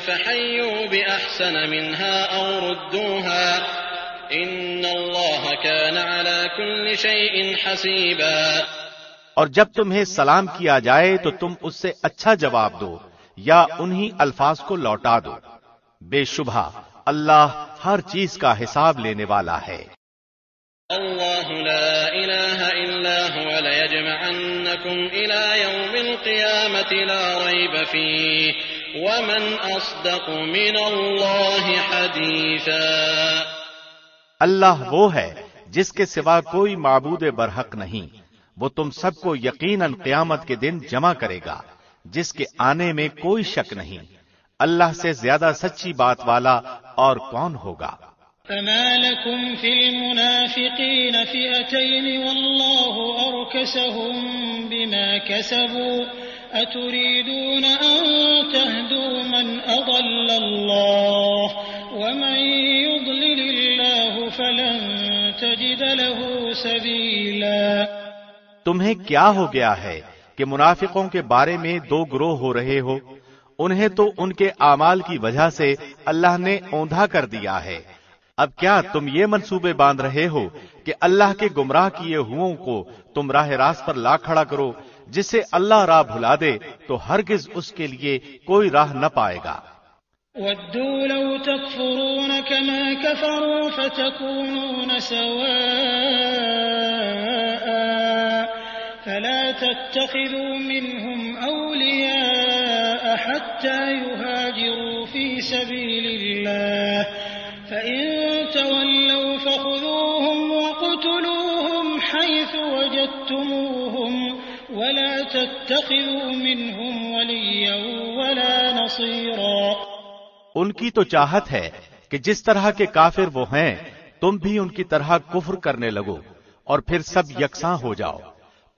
S3: فَحَيُّوا بِأَحْسَنَ مِنْهَا أَوْ رُدُّوهَا إِنَّ اللَّهَ كَانَ عَلَى كُلِّ شَيْءٍ حَسِيبًا۔
S2: اور جب تمہیں سلام کیا جائے تو تم اس سے اچھا جواب دو یا انہی الفاظ کو لوٹا دو، بے شبہ اللہ ہر چیز کا حساب لینے والا ہے۔
S3: اللہ لا الہ الا هو لیجمعنکم الى یوم القیامت لا ریب فیہ ومن اصدق من اللہ حدیثا۔
S2: اللہ وہ ہے جس کے سوا کوئی معبود برحق نہیں، وہ تم سب کو یقیناً قیامت کے دن جمع کرے گا جس کے آنے میں کوئی شک نہیں، اللہ سے زیادہ سچی بات والا اور کون ہوگا؟
S1: فما لكم في المنافقين فئتين والله أركسهم بما كسبوا أتريدون أن تهدوا من أضل الله ومن يضلل الله فلن تجد له سبيلا۔
S2: تمہیں کیا ہو گیا ہے کہ منافقوں کے بارے میں دو گروہ ہو رہے ہو؟ انہیں تو ان کے اعمال کی وجہ سے اللہ نے اوندھا کر دیا ہے، اب کیا تم یہ منصوبے باندھ رہے ہو کہ اللہ کے گمراہ کیے ہوئوں کو تم راہ راست پر لا کھڑا کرو؟ جسے اللہ راہ بھلا دے تو ہرگز اس کے لیے کوئی راہ نہ پائے گا۔
S1: وَدُّوا لَوْ تَكْفُرُونَ كَمَا كَفَرُوا فَتَكُونُونَ سَوَاءً فَلَا تَتَّخِذُوا مِنْهُمْ أَوْلِيَاءَ حَتَّى يُهَاجِرُوا فِي سَبِيلِ اللَّهِ فَإِن تَوَلَّوْا فَخُذُوهُمْ وَاقْتُلُوهُمْ حَيْثُ وَجَدتُّمُوهُمْ وَلَا تَتَّخِذُوا مِنْهُمْ وَلِيًّا وَلَا نَصِيرًا۔
S2: ان کی تو چاہت ہے کہ جس طرح کے کافر وہ ہیں تم بھی ان کی طرح کفر کرنے لگو اور پھر سب یکساں ہو جاؤ،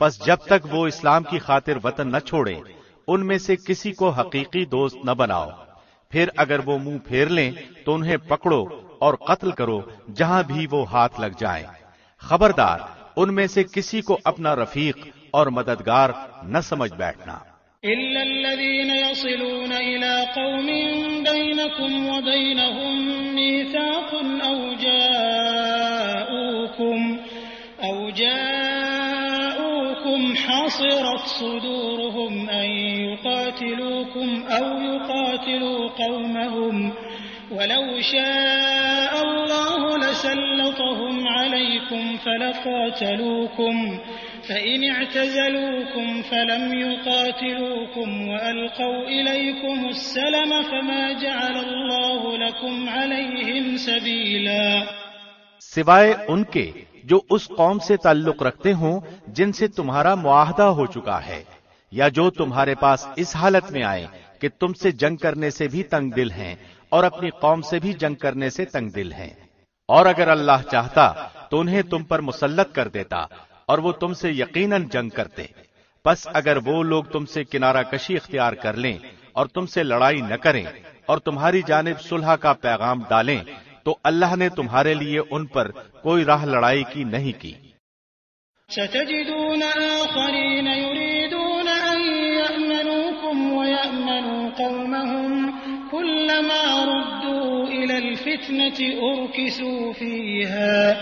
S2: پس جب تک وہ اسلام کی خاطر وطن نہ چھوڑیں ان میں سے کسی کو حقیقی دوست نہ بناؤ، پھر اگر وہ منہ پھیر لیں تو انہیں پکڑو اور قتل کرو جہاں بھی وہ ہاتھ لگ جائیں، خبردار ان میں سے کسی کو اپنا رفیق اور مددگار نہ سمجھ بیٹھنا۔
S1: إلا الذين يصلون إلى قوم بينكم وبينهم ميثاق أو جاءوكم حصرت صدورهم أن يقاتلوكم أو يقاتلوا قومهم ولو شاء الله لسلطهم عليكم فلقاتلوكم فإن اعتزلوكم فلم يقاتلوكم وألقوا إليكم السلم فما جعل الله لكم عليهم سبيلا۔
S2: سوائے ان کے جو اس قوم سے تعلق رکھتے ہوں جن سے تمہارا معاہدہ ہو چکا ہے، یا جو تمہارے پاس اس حالت میں آئے کہ تم سے جنگ کرنے سے بھی تنگ دل ہیں اور اپنی قوم سے بھی جنگ کرنے سے تنگ دل ہیں، اور اگر اللہ چاہتا تو انہیں تم پر مسلط کر دیتا اور وہ تم سے یقیناً جنگ کرتے. پس اگر وہ لوگ تم سے کنارہ کشی اختیار کر لیں اور تم سے لڑائی نہ کریں اور تمہاری جانب صلح کا پیغام ڈالیں تو اللہ نے تمہارے لیے ان پر کوئی راہ لڑائی کی نہیں کی.
S1: ستجدون آخرين يريدون أن يأمنوكم ويأمنوا قومهم كلما ردوا إلى الفتنة أركسوا فيها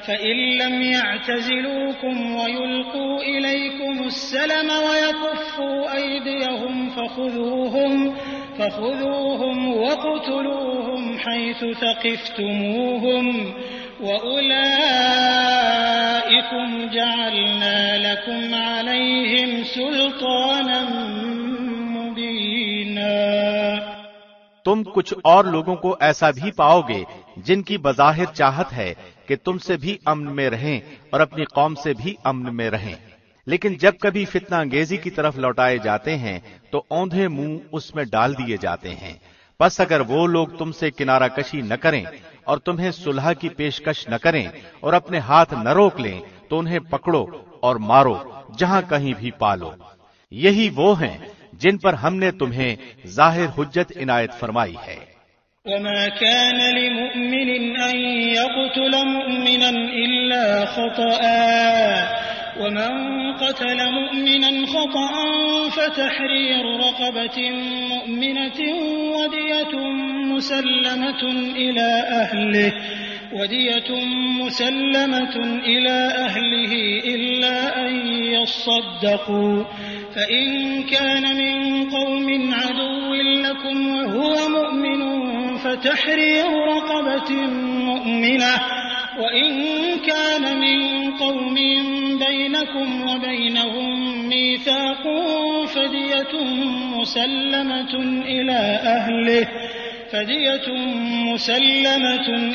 S1: فإن لم يعتزلوكم ويلقوا إليكم السلم ويكفوا أيديهم فخذوهم واقتلوهم حيث ثقفتموهم وَأُولَئِكُمْ جَعَلْنَا لَكُمْ عَلَيْهِمْ سُلْطَانًا مُبِينًا.
S2: تم کچھ اور لوگوں کو ایسا بھی پاؤ گے جن کی بظاہر چاہت ہے کہ تم سے بھی امن میں رہیں اور اپنی قوم سے بھی امن میں رہیں، لیکن جب کبھی فتنہ انگیزی کی طرف لوٹائے جاتے ہیں تو اوندھے منہ اس میں ڈال دیے جاتے ہیں. پس اگر وہ لوگ تم سے کنارہ کشی نہ کریں اور تمہیں صلح کی پیشکش نہ کریں اور اپنے ہاتھ نہ روک لیں تو انہیں پکڑو اور مارو جہاں کہیں بھی پالو. یہی وہ ہیں جن پر ہم نے تمہیں ظاہر حجت عنایت فرمائی ہے.
S1: وما كان لمؤمن أن يقتل مؤمنا إلا خطأ ومن قتل مؤمنا خطأ فتحرير رقبة مؤمنة ودية مسلمة إلى أهله إلا أن يصدقوا فإن كان من قوم عدو لكم وهو مؤمن فتحرير رقبة مؤمنة وإن كان من قوم بينكم وبينهم ميثاق فدية مسلمة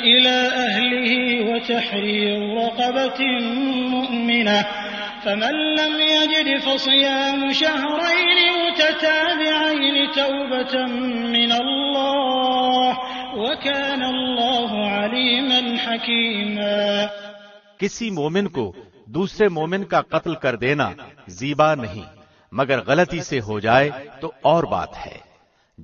S1: إلى أهله وتحرير رقبة مؤمنة فمن لم يجد فصيام شهرين متتابعين توبة من الله وكان الله عليما حكيما.
S2: کسی مومن کو دوسرے مومن کا قتل کر دینا زیبا نہیں، مگر غلطی سے ہو جائے تو اور بات ہے.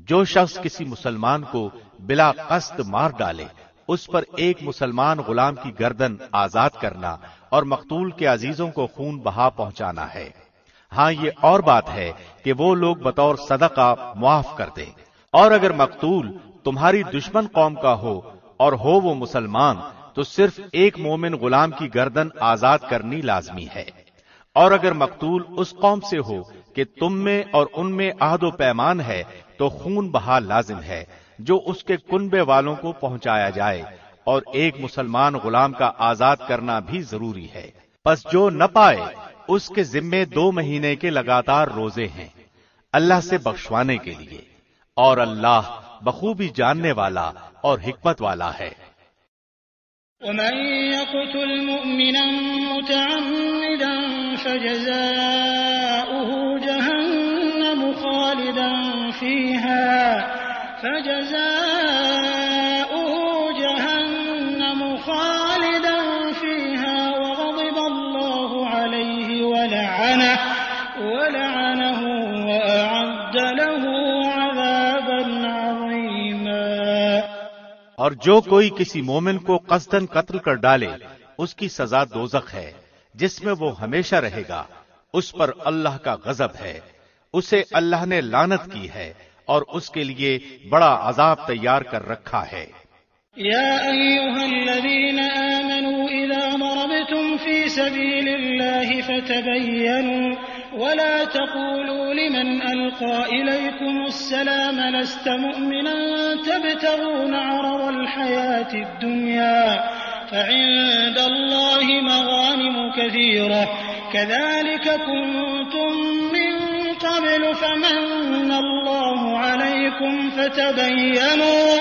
S2: جو شخص کسی مسلمان کو بلا قصد مار ڈالے اس پر ایک مسلمان غلام کی گردن آزاد کرنا اور مقتول کے عزیزوں کو خون بہا پہنچانا ہے. ہاں یہ اور بات ہے کہ وہ لوگ بطور صدقہ معاف کر دیں. اور اگر مقتول تمہاری دشمن قوم کا ہو اور ہو وہ مسلمان تو صرف ایک مومن غلام کی گردن آزاد کرنی لازمی ہے. اور اگر مقتول اس قوم سے ہو کہ تم میں اور ان میں عہد و پیمان ہے تو خون بہا لازم ہے جو اس کے کنبے والوں کو پہنچایا جائے، اور ایک مسلمان غلام کا آزاد کرنا بھی ضروری ہے. پس جو نہ پائے اس کے ذمے 2 مہینے کے لگاتار روزے ہیں اللہ سے بخشوانے کے لیے، اور اللہ بخوبی جاننے والا اور حکمت والا ہے.
S1: ومن يقتل مؤمنا متعمدا فجزاؤه جهنم خالدا فيها وغضب الله عليه ولعنه وأعد له عذابا عظيما.
S2: اور جو کوئی کسی مومن کو قصداً قتل کر ڈالے اس کی سزا دوزخ ہے جس میں وہ ہمیشہ رہے گا، اس پر اللہ کا غضب ہے، اسے اللہ نے لعنت کی ہے اور اس کے لیے بڑا عذاب تیار کر رکھا ہے.
S1: يا أيها الذين آمنوا إذا ضربتم في سبيل الله فتبينوا ولا تقولوا لمن ألقى إليكم السلام لست مؤمنا تبتغون عرض الحياة الدنيا فعند الله مغانم كثيرة كذلك كنتم من قبل فمن الله عليكم فتبينوا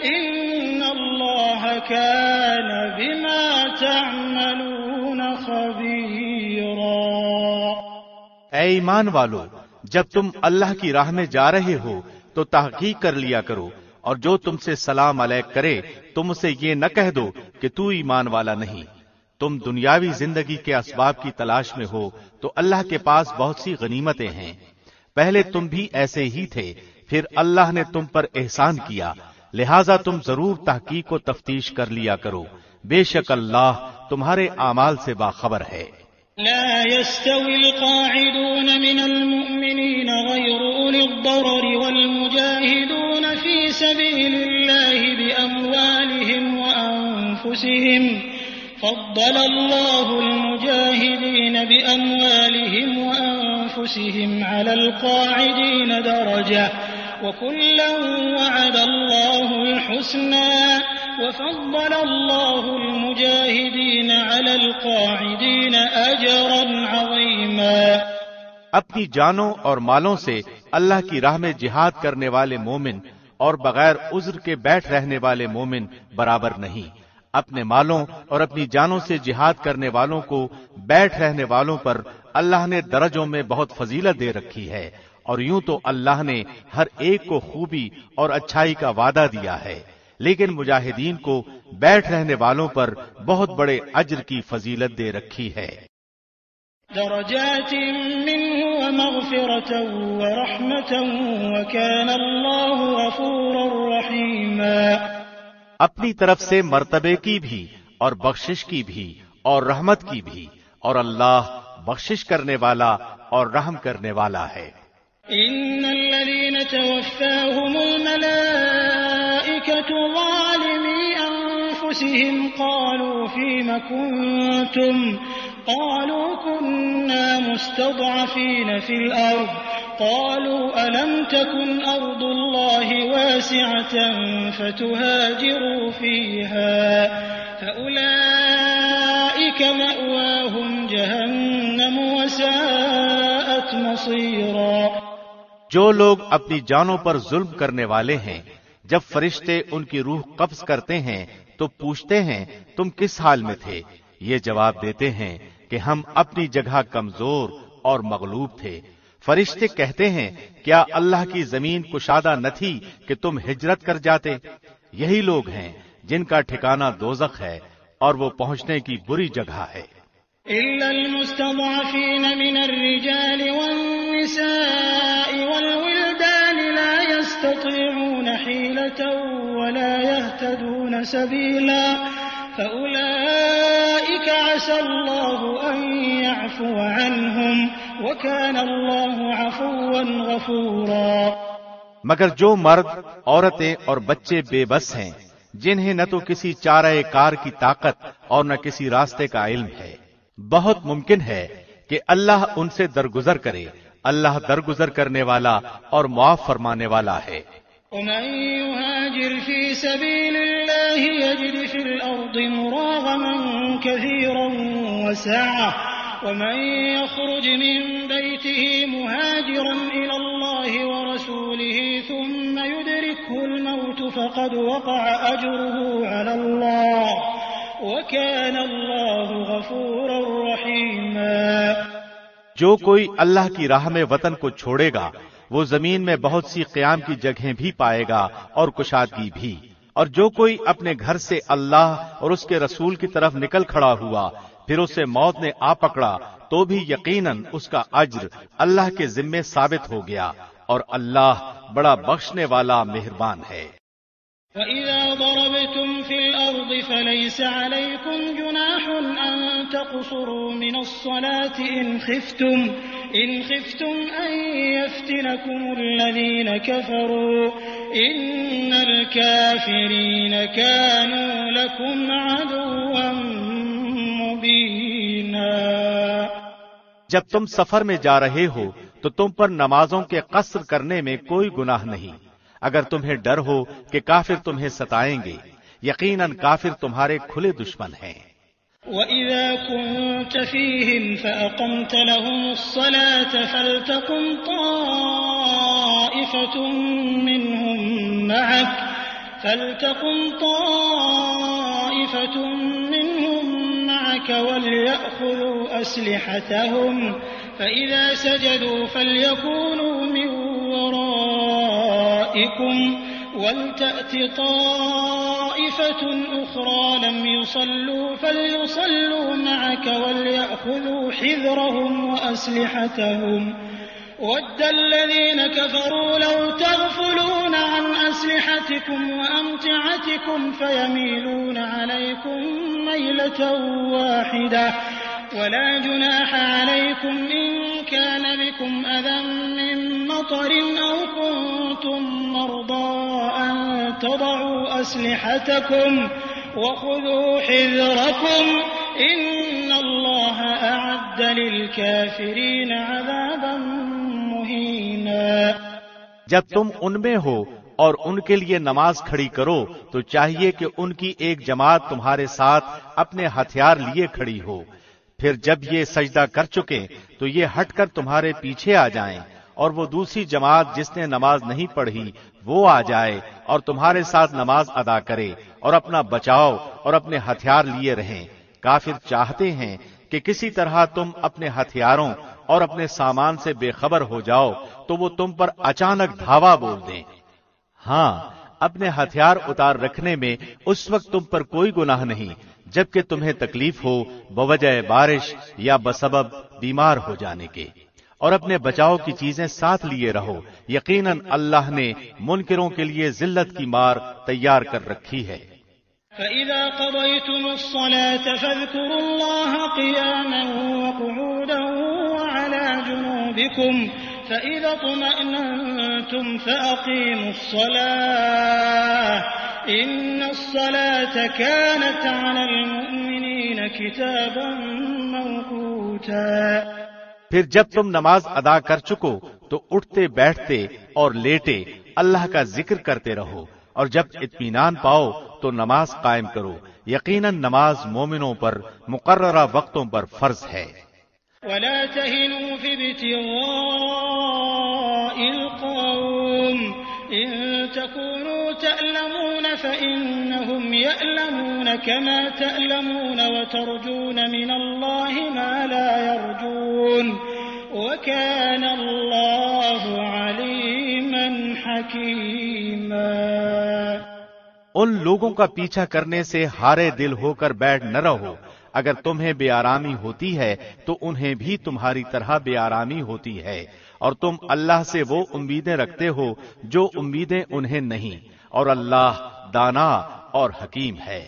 S1: إن الله كان بما تعملون خبيرا.
S2: اے ایمان والو، جب تم اللہ کی راہ میں جا رہے ہو تو تحقیق کر لیا کرو اور جو تم سے سلام علیک کرے تم اسے یہ نہ کہہ دو کہ تو ایمان والا نہیں۔ تم دنیاوی زندگی کے اسباب کی تلاش میں ہو تو اللہ کے پاس بہت سی غنیمتیں ہیں۔ پہلے تم بھی ایسے ہی تھے، پھر اللہ نے تم پر احسان کیا، لہذا تم ضرور تحقیق و تفتیش کر لیا کرو، بے شک اللہ تمہارے اعمال سے باخبر ہے۔
S1: لا يستوي القاعدون من المؤمنين غير أولي الضرر والمجاهدون في سبيل الله بأموالهم وأنفسهم فضل الله المجاهدين بأموالهم وأنفسهم على القاعدين درجة وكلا وعد الله الحسنى وفضل الله المجاهدين على القاعدين أجرا عظيما۔
S2: اپنی جانوں اور مالوں سے اللہ کی راہ میں جہاد کرنے والے مومن اور بغیر عذر کے بیٹھ رہنے والے مومن برابر نہیں۔ اپنے مالوں اور اپنی جانوں سے جہاد کرنے والوں کو بیٹھ رہنے والوں پر اللہ نے درجوں میں بہت فضیلت دے رکھی ہے، اور یوں تو اللہ نے ہر ایک کو خوبی اور اچھائی کا وعدہ دیا ہے، لیکن مجاہدین کو بیٹھ رہنے والوں پر بہت بڑے اجر کی فضیلت دے رکھی ہے۔
S1: درجات منه ومغفرة ورحمة وكان الله غفورا رحيما۔
S2: اپنی طرف سے مرتبے کی بھی اور بخشش کی بھی اور رحمت کی بھی، اور اللہ بخشش کرنے والا اور رحم کرنے والا ہے۔
S1: ان الذين توفاهم الملائكة ظالمي انفسهم قالوا فيم كنتم قالوا كنا مستضعفين في الأرض قالوا ألم تكن أرض الله واسعة فتهاجروا فيها فأولئك مأواهم جهنم وساءت مصيرا۔
S2: جو لوگ اپنی جانوں پر ظلم کرنے والے ہیں، جب فرشتے ان کی روح قبض کرتے ہیں تو پوچھتے ہیں تم کس حال میں تھے؟ یہ جواب دیتے ہیں کہ ہم اپنی جگہ کمزور اور مغلوب تھے۔ فرشتے کہتے ہیں کیا اللہ کی زمین کشادہ نہ تھی کہ تم ہجرت کر جاتے؟ یہی لوگ ہیں جن کا ٹھکانہ دوزخ ہے اور وہ پہنچنے کی بری جگہ ہے۔
S1: إلا المستضعفين من الرجال والنساء والولدان لا يستطيعون حيلة ولا يهتدون سبيلا فأولئك عسى الله أن يعفو عنهم وكان الله عفوا غفورا۔
S2: مگر جو مرد، عورتیں اور بچے بے بس ہیں، جنہیں نہ تو کسی چارہ کار کی طاقت اور نہ کسی راستے کا علم ہے، بہت ممکن ہے کہ اللہ ان سے درگزر کرے۔ اللہ درگزر کرنے والا اور معاف فرمانے والا ہے۔
S1: ومن يهاجر في سبيل الله يجد في الأرض مراغما كثيرا وسعة ومن يخرج من بيته مهاجرا إلى الله ورسوله ثم يدركه الموت فقد وقع أجره على الله وَكَانَ اللَّهُ غَفُورًا رَحِيمًا۔
S2: جو کوئی اللہ کی راہ میں وطن کو چھوڑے گا وہ زمین میں بہت سی قیام کی جگہیں بھی پائے گا اور کشادگی بھی، اور جو کوئی اپنے گھر سے اللہ اور اس کے رسول کی طرف نکل کھڑا ہوا پھر اسے موت نے آ پکڑا تو بھی یقیناً اس کا اجر اللہ کے ذمے ثابت ہو گیا، اور اللہ بڑا بخشنے والا مہربان ہے۔
S1: وَإِذَا ضَرَبْتُمْ فِي الْأَرْضِ فَلَيْسَ عَلَيْكُمْ جُنَاحٌ أَن تَقْصُرُوا مِنَ الصَّلَاةِ إِنْ خِفْتُمْ أَن يَفْتِنَكُمُ الَّذِينَ كَفَرُوا إِنَّ الْكَافِرِينَ كَانُوا لَكُمْ عَدُوًّا مُبِينًا۔
S2: جب تم سفر میں جا رہے ہو تو تم پر نمازوں کے قصر کرنے میں کوئی گناہ نہیں، اگر تمہیں ڈر ہو کہ کافر تمہیں ستائیں گے، یقیناً کافر تمہارے کھلے دشمن ہیں۔
S1: وَإِذَا كُنْتَ فِيهِمْ فَأَقَمْتَ لَهُمُ الصَّلَاةَ فَلْتَقُمْ طَائِفَةٌ مِّنْهُمْ مَعَكَ وَلْيَأْخُذُوا أَسْلِحَتَهُمْ فَإِذَا سَجَدُوا فَلْيَكُونُوا مِنْ وَرَائِكُمْ وَلْتَأْتِ طَائِفَةٌ أُخْرَى لَمْ يُصَلُّوا فَلْيُصَلُّوا مَعَكَ وَلْيَأْخُذُوا حِذْرَهُمْ وَأَسْلِحَتَهُمْ وَدَّ الَّذِينَ كَفَرُوا لَوْ تَغْفُلُونَ عَنْ أَسْلِحَتِكُمْ وَأَمْتِعَتِكُمْ فَيَمِيلُونَ عَلَيْكُمْ مَيْلَةً وَاحِدَةً وَلَا جُنَاحَ عَلَيْكُمْ إِن كَانَ بِكُمْ أَذًى مِّن مَّطَرٍ أَوْ كُنتُم مَّرْضَىٰ أَن تَضَعُوا أَسْلِحَتَكُمْ وَخُذُوا حِذْرَكُمْ إِنَّ اللَّهَ أَعَدَّ لِلْكَافِرِينَ عَذَابًا مُّهِينًا۔
S2: جب تم ان میں ہو اور ان کے لیے نماز کھڑی کرو تو چاہیے کہ ان کی ایک جماعت تمہارے ساتھ اپنے ہتھیار لیے کھڑی ہو، پھر جب یہ سجدہ کر چکے تو یہ ہٹ کر تمہارے پیچھے آ جائیں، اور وہ دوسری جماعت جس نے نماز نہیں پڑھی وہ آ جائے اور تمہارے ساتھ نماز ادا کرے اور اپنا بچاؤ اور اپنے ہتھیار لیے رہیں۔ کافر چاہتے ہیں کہ کسی طرح تم اپنے ہتھیاروں اور اپنے سامان سے بے خبر ہو جاؤ تو وہ تم پر اچانک دھاوا بول دیں۔ ہاں، اپنے ہتھیار اتار رکھنے میں اس وقت تم پر کوئی گناہ نہیں جبکہ تمہیں تکلیف ہو بوجہ بارش یا بسبب بیمار ہو جانے کے، اور اپنے بچاؤ کی چیزیں ساتھ لیے رہو، یقیناً اللہ نے منکروں کے لیے ذلت کی مار تیار کر رکھی ہے۔
S1: فَإِذَا قَضَيْتُمُ الصَّلَاةَ فَاذْكُرُوا اللَّهَ قِيَامًا وَقُعُودًا وَعَلَى جُنُوبِكُمْ فَإِذَا اطْمَأْنَنتُمْ فَأَقِيمُوا الصَّلَاةَ إِنَّ الصَّلَاةَ كَانَتْ عَلَى الْمُؤْمِنِينَ كِتَابًا مَّوْقُوتًا۔
S2: پھر جب تم نماز ادا کر چکو تو اٹھتے بیٹھتے اور لیٹے اللہ کا ذکر کرتے رہو، اور جب اطمینان پاؤ تو نماز قائم کرو، یقیناً نماز مومنوں پر مقررہ وقتوں پر فرض ہے۔
S1: وَلَا تَهِنُوا فِي ابْتِغَاءِ الْقَوْمِ إِن تَكُونُوا تَأْلَمُونَ فَإِنَّهُمْ يَأْلَمُونَ كَمَا تَأْلَمُونَ وَتَرْجُونَ مِنَ اللَّهِ مَا لَا يَرْجُونَ وَكَانَ اللَّهُ عَلِيمًا حَكِيمًا۔
S2: ان لوگوں کا پیچھا کرنے سے ہارے دل ہو کر بیٹھ نہ رہو، اگر تمہیں بے آرامی ہوتی ہے تو انہیں بھی تمہاری طرح بے آرامی ہوتی ہے، اور تم اللہ سے وہ امیدیں رکھتے ہو جو امیدیں انہیں نہیں، اور اللہ دانا اور حکیم ہے۔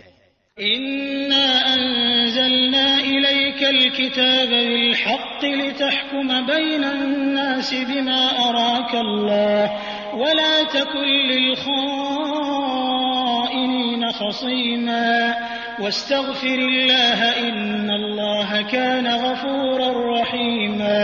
S1: إِنَّا أَنزَلْنَا إِلَيْكَ الْكِتَابَ بِالْحَقِّ لِتَحْكُمَ بَيْنَ النَّاسِ بِمَا أَرَاكَ اللَّهُ وَلَا تَكُن لِّلْخَائِنِينَ خَصِيمًا وَاسْتَغْفِرِ اللَّهَ إِنَّ اللَّهَ كَانَ غَفُورًا رَّحِيمًا۔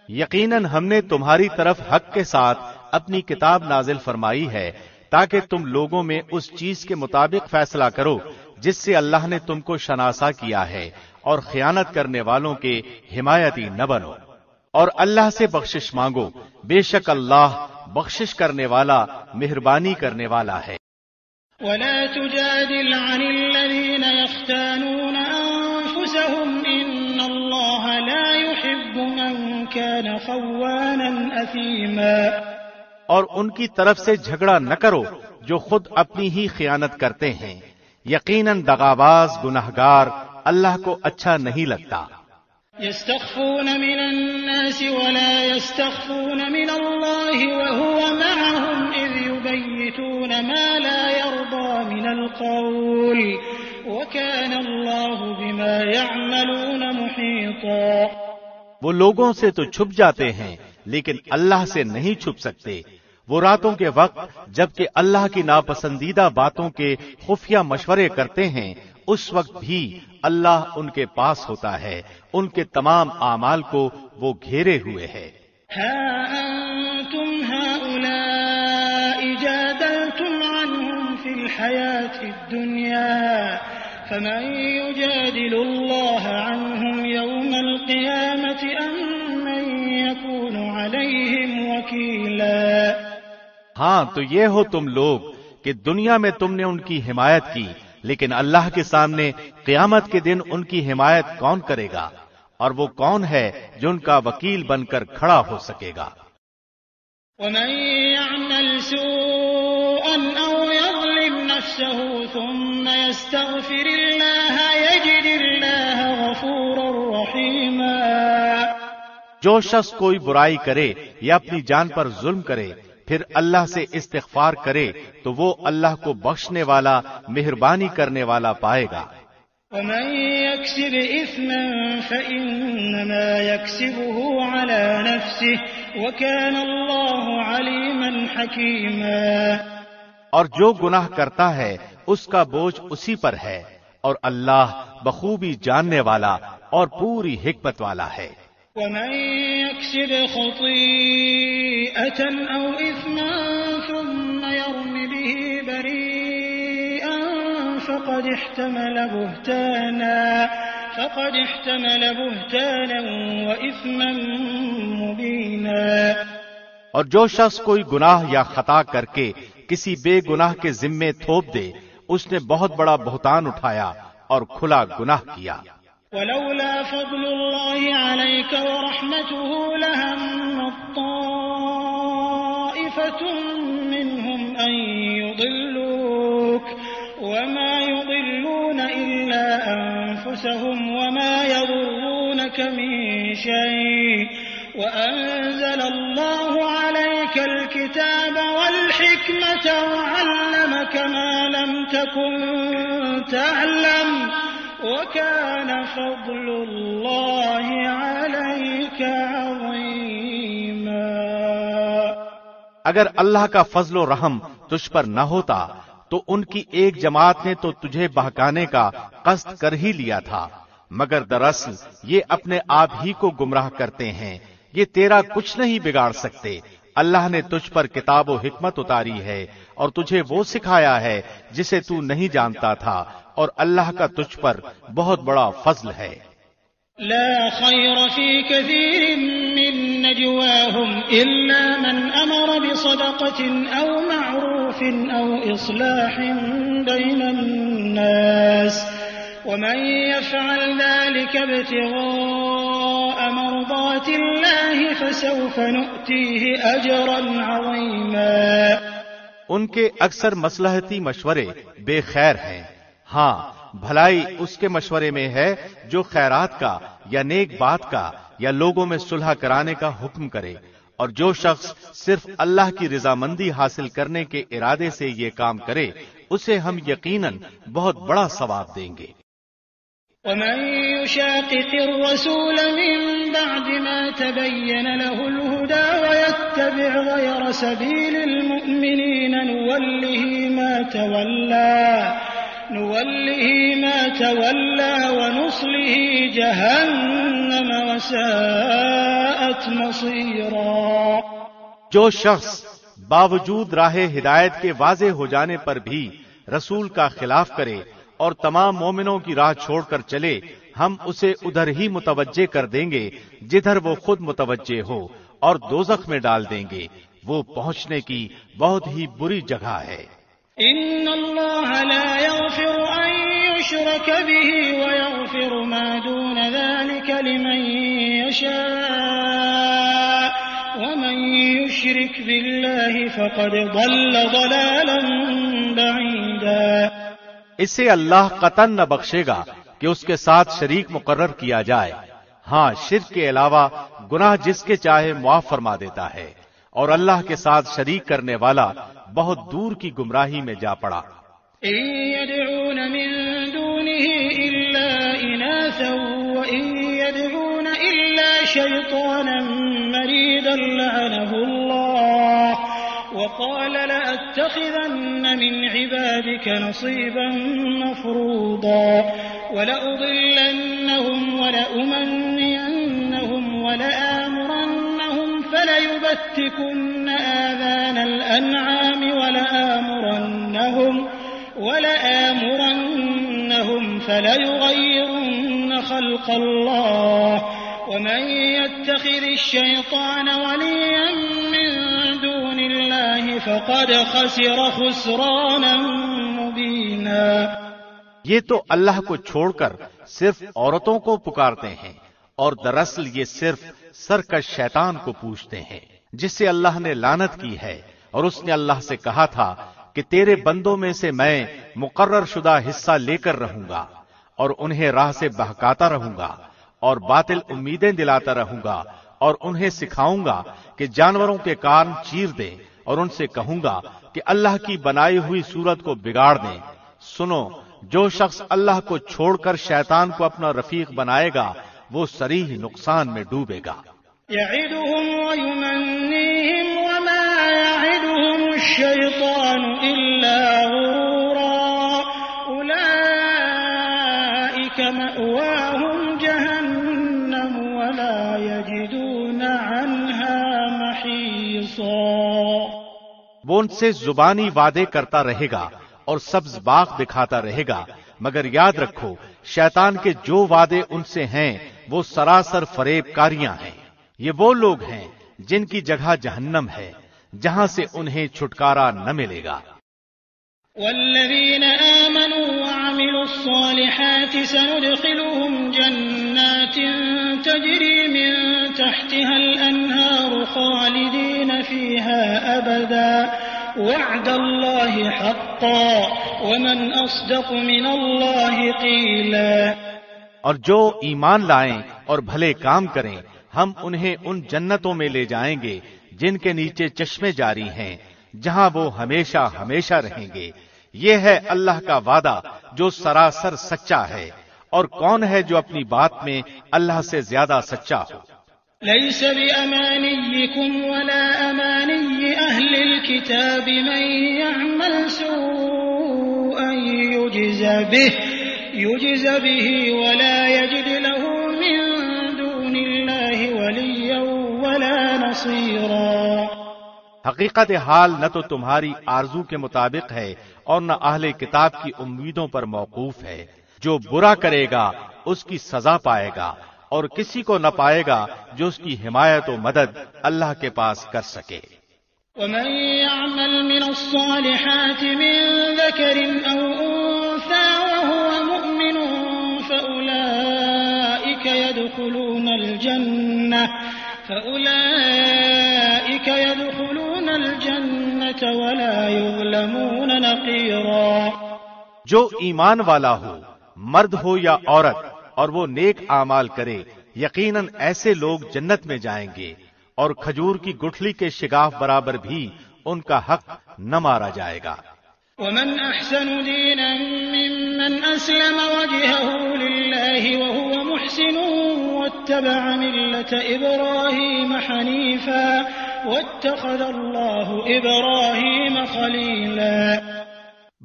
S2: یقیناً ہم نے تمہاری طرف حق کے ساتھ اپنی کتاب نازل فرمائی ہے تاکہ تم لوگوں میں اس چیز کے مطابق فیصلہ کرو جس سے اللہ نے تم کو شناسا کیا ہے، اور خیانت کرنے والوں کے حمایتی نہ بنو، اور اللہ سے بخشش مانگو، بے شک اللہ بخشش کرنے والا مہربانی کرنے والا ہے۔
S1: وَلَا تُجَادِلْ عَنِ الَّذِينَ يَخْتَانُونَ أَنفُسَهُمْ إِنَّ اللَّهَ لَا يُحِبُّ مَن كَانَ خَوَّانًا أَثِيمًا۔
S2: اور ان کی طرف سے جھگڑا نہ کرو جو خود اپنی ہی خیانت کرتے ہیں، یقیناً دغاباز گناہگار اللہ کو اچھا نہیں لگتا۔
S1: يَسْتَخْفُونَ مِنَ النَّاسِ وَلَا يَسْتَخْفُونَ مِنَ اللَّهِ وَهُوَ مَعَهُمْ إِذْ يُبَيِّتُونَ مَا لَا يَرْضَىٰ مِنَ الْقَوْلِ وَكَانَ اللَّهُ بِمَا يَعْمَلُونَ مُحِيطًا۔
S2: وہ لوگوں سے تو چھپ جاتے ہیں لیکن اللہ سے نہیں چھپ سکتے، وہ راتوں کے وقت جبکہ اللہ کی ناپسندیدہ باتوں کے خفیہ مشورے کرتے ہیں، اس وقت بھی اللہ ان کے پاس ہوتا ہے، ان کے تمام اعمال کو وہ گھیرے ہوئے ہے۔
S1: ہا انتم هؤلاء جادلتم عنهم في الحياة الدنيا فمن يجادل الله عنهم يوم القيامة أم من يكون عليهم وكيلا۔
S2: ہاں تو یہ ہو تم لوگ کہ دنیا میں تم نے ان کی حمایت کی، لیکن اللہ کے سامنے قیامت کے دن ان کی حمایت کون کرے گا، اور وہ کون ہے جو ان کا وکیل بن کر کھڑا ہو سکے گا۔
S1: ومن يعمل سوءا أو يظلم نفسه ثم يستغفر الله يجد الله غفورا رحيما۔
S2: جو شخص کوئی برائی کرے یا اپنی جان پر ظلم کرے پھر اللہ سے استغفار کرے تو وہ اللہ کو بخشنے والا مہربانی کرنے والا پائے گا۔
S1: ومن يكسب إثما فإنما يكسبه على نفسه وكان الله عليما حكيما۔
S2: اور جو گناہ کرتا ہے اس کا بوجھ اسی پر ہے اور اللہ بخوبی جاننے والا اور پوری حکمت والا ہے۔
S1: ومن يكسب خطيئة أو إثما ثم يرم به بريئا فقد احتمل بهتانا وإثما مبينا۔
S2: اور جو شخص کوئی گناہ یا خطا کر کے کسی بے گناہ کے ذمے تھوپ دے اس نے بہت بڑا بہتان اٹھایا اور کھلا گناہ کیا۔
S1: ولولا فضل الله عليك ورحمته لهم طائفة منهم أن يضلوك وما يضلون إلا أنفسهم وما يضرونك من شيء وأنزل الله عليك الكتاب والحكمة وعلمك ما لم تكن تعلم وَكَانَ فَضْلُ اللَّهِ عَلَيْكَ عَظِيمًا۔
S2: اگر اللہ کا فضل و رحم تجھ پر نہ ہوتا تو ان کی ایک جماعت نے تو تجھے بہکانے کا قصد کر ہی لیا تھا، مگر دراصل یہ اپنے آپ ہی کو گمراہ کرتے ہیں، یہ تیرا کچھ نہیں بگاڑ سکتے۔ اللہ نے تجھ پر کتاب و حکمت اتاری ہے اور تجھے وہ سکھایا ہے جسے تو نہیں جانتا تھا، اور اللہ کا تجھ پر بہت بڑا فضل ہے۔
S1: لا خير في كثير من نجواهم إلا من أمر بصدقة أو معروف أو إصلاح بين الناس ومن يفعل ذلك ابتغاء مرضات الله فسوف نؤتيه أجرا عظيما۔
S2: ان کے اکثر مصلحتی مشورے بے خیر ہیں، ہاں بھلائی اس کے مشورے میں ہے جو خیرات کا یا نیک بات کا یا لوگوں میں صلح کرانے کا حکم کرے، اور جو شخص صرف اللہ کی رضامندی حاصل کرنے کے ارادے سے یہ کام کرے اسے ہم یقیناً بہت بڑا ثواب دیں گے۔
S1: ومن يشاقق الرسول من بعد ما تبين له الهدى ويتبع غير سبيل المؤمنين نوله ما تولى ونصله جهنم وساءت مصيرا۔
S2: جو شخص باوجود راہ ہدایت کے واضح ہو جانے پر بھی رسول کا خلاف کرے اور تمام مومنوں کی راہ چھوڑ کر چلے، ہم اسے ادھر ہی متوجہ کر دیں گے جدھر وہ خود متوجہ ہو، اور دوزخ میں ڈال دیں گے، وہ پہنچنے کی بہت ہی بری جگہ ہے۔
S1: ان اللہ لا يغفر ان يشرك به ويغفر ما دون ذلك لمن يشاء ومن يشرك بالله فقد ضل ضلالا بعيدا۔
S2: اسے اللہ قطعاً نہ بخشے گا کہ اس کے ساتھ شریک مقرر کیا جائے، ہاں شرک کے علاوہ گناہ جس کے چاہے معاف فرما دیتا ہے، اور اللہ کے ساتھ شریک کرنے والا بہت دور کی گمراہی میں جا پڑا۔
S1: إن يدعون من دونه إلا إناثا وإن يدعون إلا شيطانا مريدا لعنه الله وقال لأتخذن من عبادك نصيبا مفروضا ولأضلنهم ولأمنينهم ولآمرنهم فليبتكن آذان الأنعام ولآمرنهم فليغيرن خلق الله ومن يتخذ الشيطان وليا من دون الله فقد خسر خسرانا مبينا۔
S2: یہ تو اللہ کو چھوڑ کر صرف عورتوں کو پکارتے ہیں، اور دراصل یہ صرف سرکش شیطان کو پوچھتے ہیں جس سے اللہ نے لعنت کی ہے، اور اس نے اللہ سے کہا تھا کہ تیرے بندوں میں سے میں مقرر شدہ حصہ لے کر رہوں گا اور انہیں راہ سے بہکاتا رہوں گا اور باطل امیدیں دلاتا رہوں گا اور انہیں سکھاؤں گا کہ جانوروں کے کان چیر دیں اور ان سے کہوں گا کہ اللہ کی بنائی ہوئی صورت کو بگاڑ دیں۔ سنو، جو شخص اللہ کو چھوڑ کر شیطان کو اپنا رفیق بنائے گا وہ صریح نقصان میں ڈوبے گا۔
S1: يعدهم ويمنيهم وما يعدهم الشيطان إلا غرورا أولئك مأواهم جهنم ولا يجدون عنها محيصا۔
S2: وہ ان سے زبانی وعدے کرتا رہے گا اور سبز باغ دکھاتا رہے گا، مگر یاد رکھو شیطان کے جو وعدے ان سے ہیں وہ سراسر فریب کاریاں ہیں۔ یہ وہ لوگ ہیں جن کی جگہ جہنم ہے، جہاں سے انہیں چھٹکارا نہ ملے گا۔
S1: والذین آمنوا وعملوا الصالحات سندخلهم جنات تجری من تحتها الانہار خالدین فیها ابدا وعد اللہ حقا ومن اصدق من اللہ قیلا۔
S2: اور جو ایمان لائیں اور بھلے کام کریں ہم انہیں ان جنتوں میں لے جائیں گے جن کے نیچے چشمے جاری ہیں، جہاں وہ ہمیشہ ہمیشہ رہیں گے۔ یہ ہے اللہ کا وعدہ جو سراسر سچا ہے، اور کون ہے جو اپنی بات میں اللہ سے زیادہ سچا ہو؟
S1: ليس بأمانيكم ولا أماني أهل الكتاب من يعمل سوءا يجز به ولا يجد له من دون الله وليا ولا نصيرا۔
S2: حقیقت حال نہ تو تمہاری آرزو کے مطابق ہے اور نہ اہل کتاب کی امیدوں پر موقوف ہے۔ جو برا کرے گا اس کی سزا پائے گا، اور کسی کو نہ پائے گا جو اس کی حمایت و مدد اللہ کے پاس کر سکے۔
S1: ومن يعمل من الصالحات من ذكر أو أنثى وهو مؤمن فأولئك يدخلون الجنة ولا يظلمون نقيرا۔
S2: جو ایمان والا ہو، مرد ہو یا عورت، اور وہ نیک اعمال کرے، یقیناً ایسے لوگ جنت میں جائیں گے، اور کھجور کی گٹھلی کے شگاف برابر بھی ان کا حق نہ مارا جائے گا۔
S1: ومن احسن دینا ممن اسلم وجهه لله وهو محسن واتبع ملة ابراهيم حنيفا واتخذ الله ابراهيم خليلا۔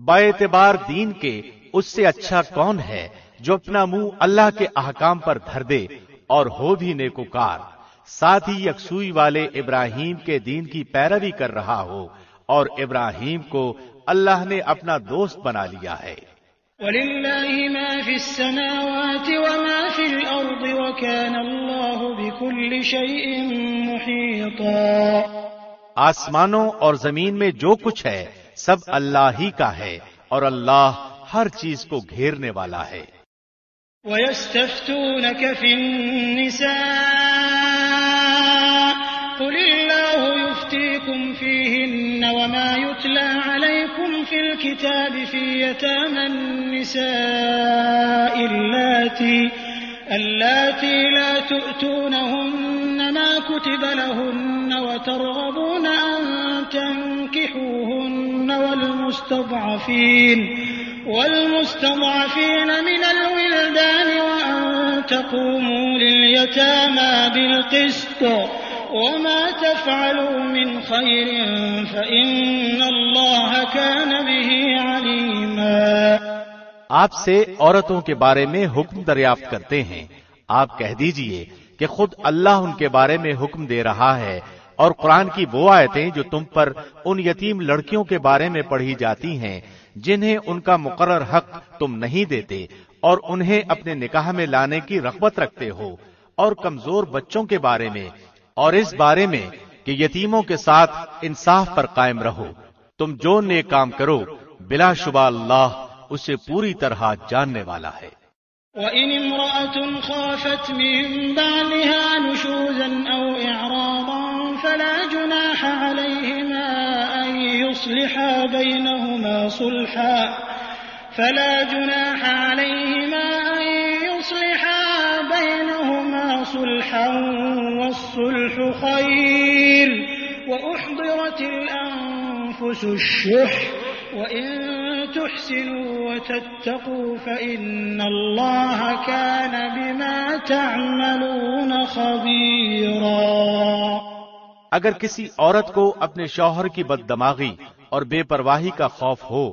S2: باعتبار دین کے اس سے اچھا کون ہے جو اپنا منہ اللہ کے احکام پر دھر دے اور ہو بھی نیکوکار، ساتھ ہی یکسوئی والے ابراہیم کے دین کی پیروی کر رہا ہو، اور ابراہیم کو اللہ نے اپنا دوست بنا لیا ہے۔
S1: وَلِلَّهِ مَا فِي السَّمَاوَاتِ وَمَا فِي الْأَرْضِ وَكَانَ اللَّهُ بِكُلِّ شَيْءٍ مُحِيطًا۔
S2: آسمانوں اور زمین میں جو کچھ ہے سب اللہ ہی کا ہے، اور اللہ ہر چیز کو گھیرنے والا ہے۔
S1: وَيَسْتَفْتُونَكَ فِي النِّسَاءِ قُلِ اللَّهُ يُفْتِيكُمْ فِيهِنَّ وَمَا يُتْلَى عَلَيْكُمْ فِي الْكِتَابِ فِي يَتَامَى النِّسَاءِ اللَّاتِي لَا تُؤْتُونَهُنَّ مَا كُتِبَ لَهُنَّ وَتَرْغَبُونَ أَن تَنكِحُوهُنَّ والمستضعفين من الولدان وأن تقوموا لليتامى بالقسط وما تفعلوا من خير فإن الله كان به عليما۔
S2: آپ سے عورتوں کے بارے میں حکم دریافت کرتے ہیں، آپ کہہ دیجئے کہ خود اللہ ان کے بارے میں حکم دے رہا ہے، اور قرآن کی وہ آیتیں جو تم پر ان یتیم لڑکیوں کے بارے میں پڑھی جاتی ہیں جنہیں ان کا مقرر حق تم نہیں دیتے، اور انہیں اپنے نکاح میں لانے کی رغبت رکھتے ہو، اور کمزور بچوں کے بارے میں، اور اس بارے میں کہ یتیموں کے ساتھ انصاف پر قائم رہو۔ تم جو نیک کام کرو بلا شبہ اللہ اسے پوری طرح جاننے والا ہے۔
S1: وَإِنِ امْرَأَةٌ خَافَتْ مِن بَعْلِهَا نُشُوزًا أَوْ إِعْرَاضًا فَلَا جُنَاحَ عَلَيْهِمَا أَن يصلحا بينهما صلحا فلا جناح عليهما أن يصلحا بينهما صلحا والصلح خير وأحضرت الأنفس الشح وإن تحسنوا وتتقوا فإن الله كان بما تعملون خبيرا۔
S2: اگر کسی عورت کو اپنے شوہر کی بددماغی اور بے پرواہی کا خوف ہو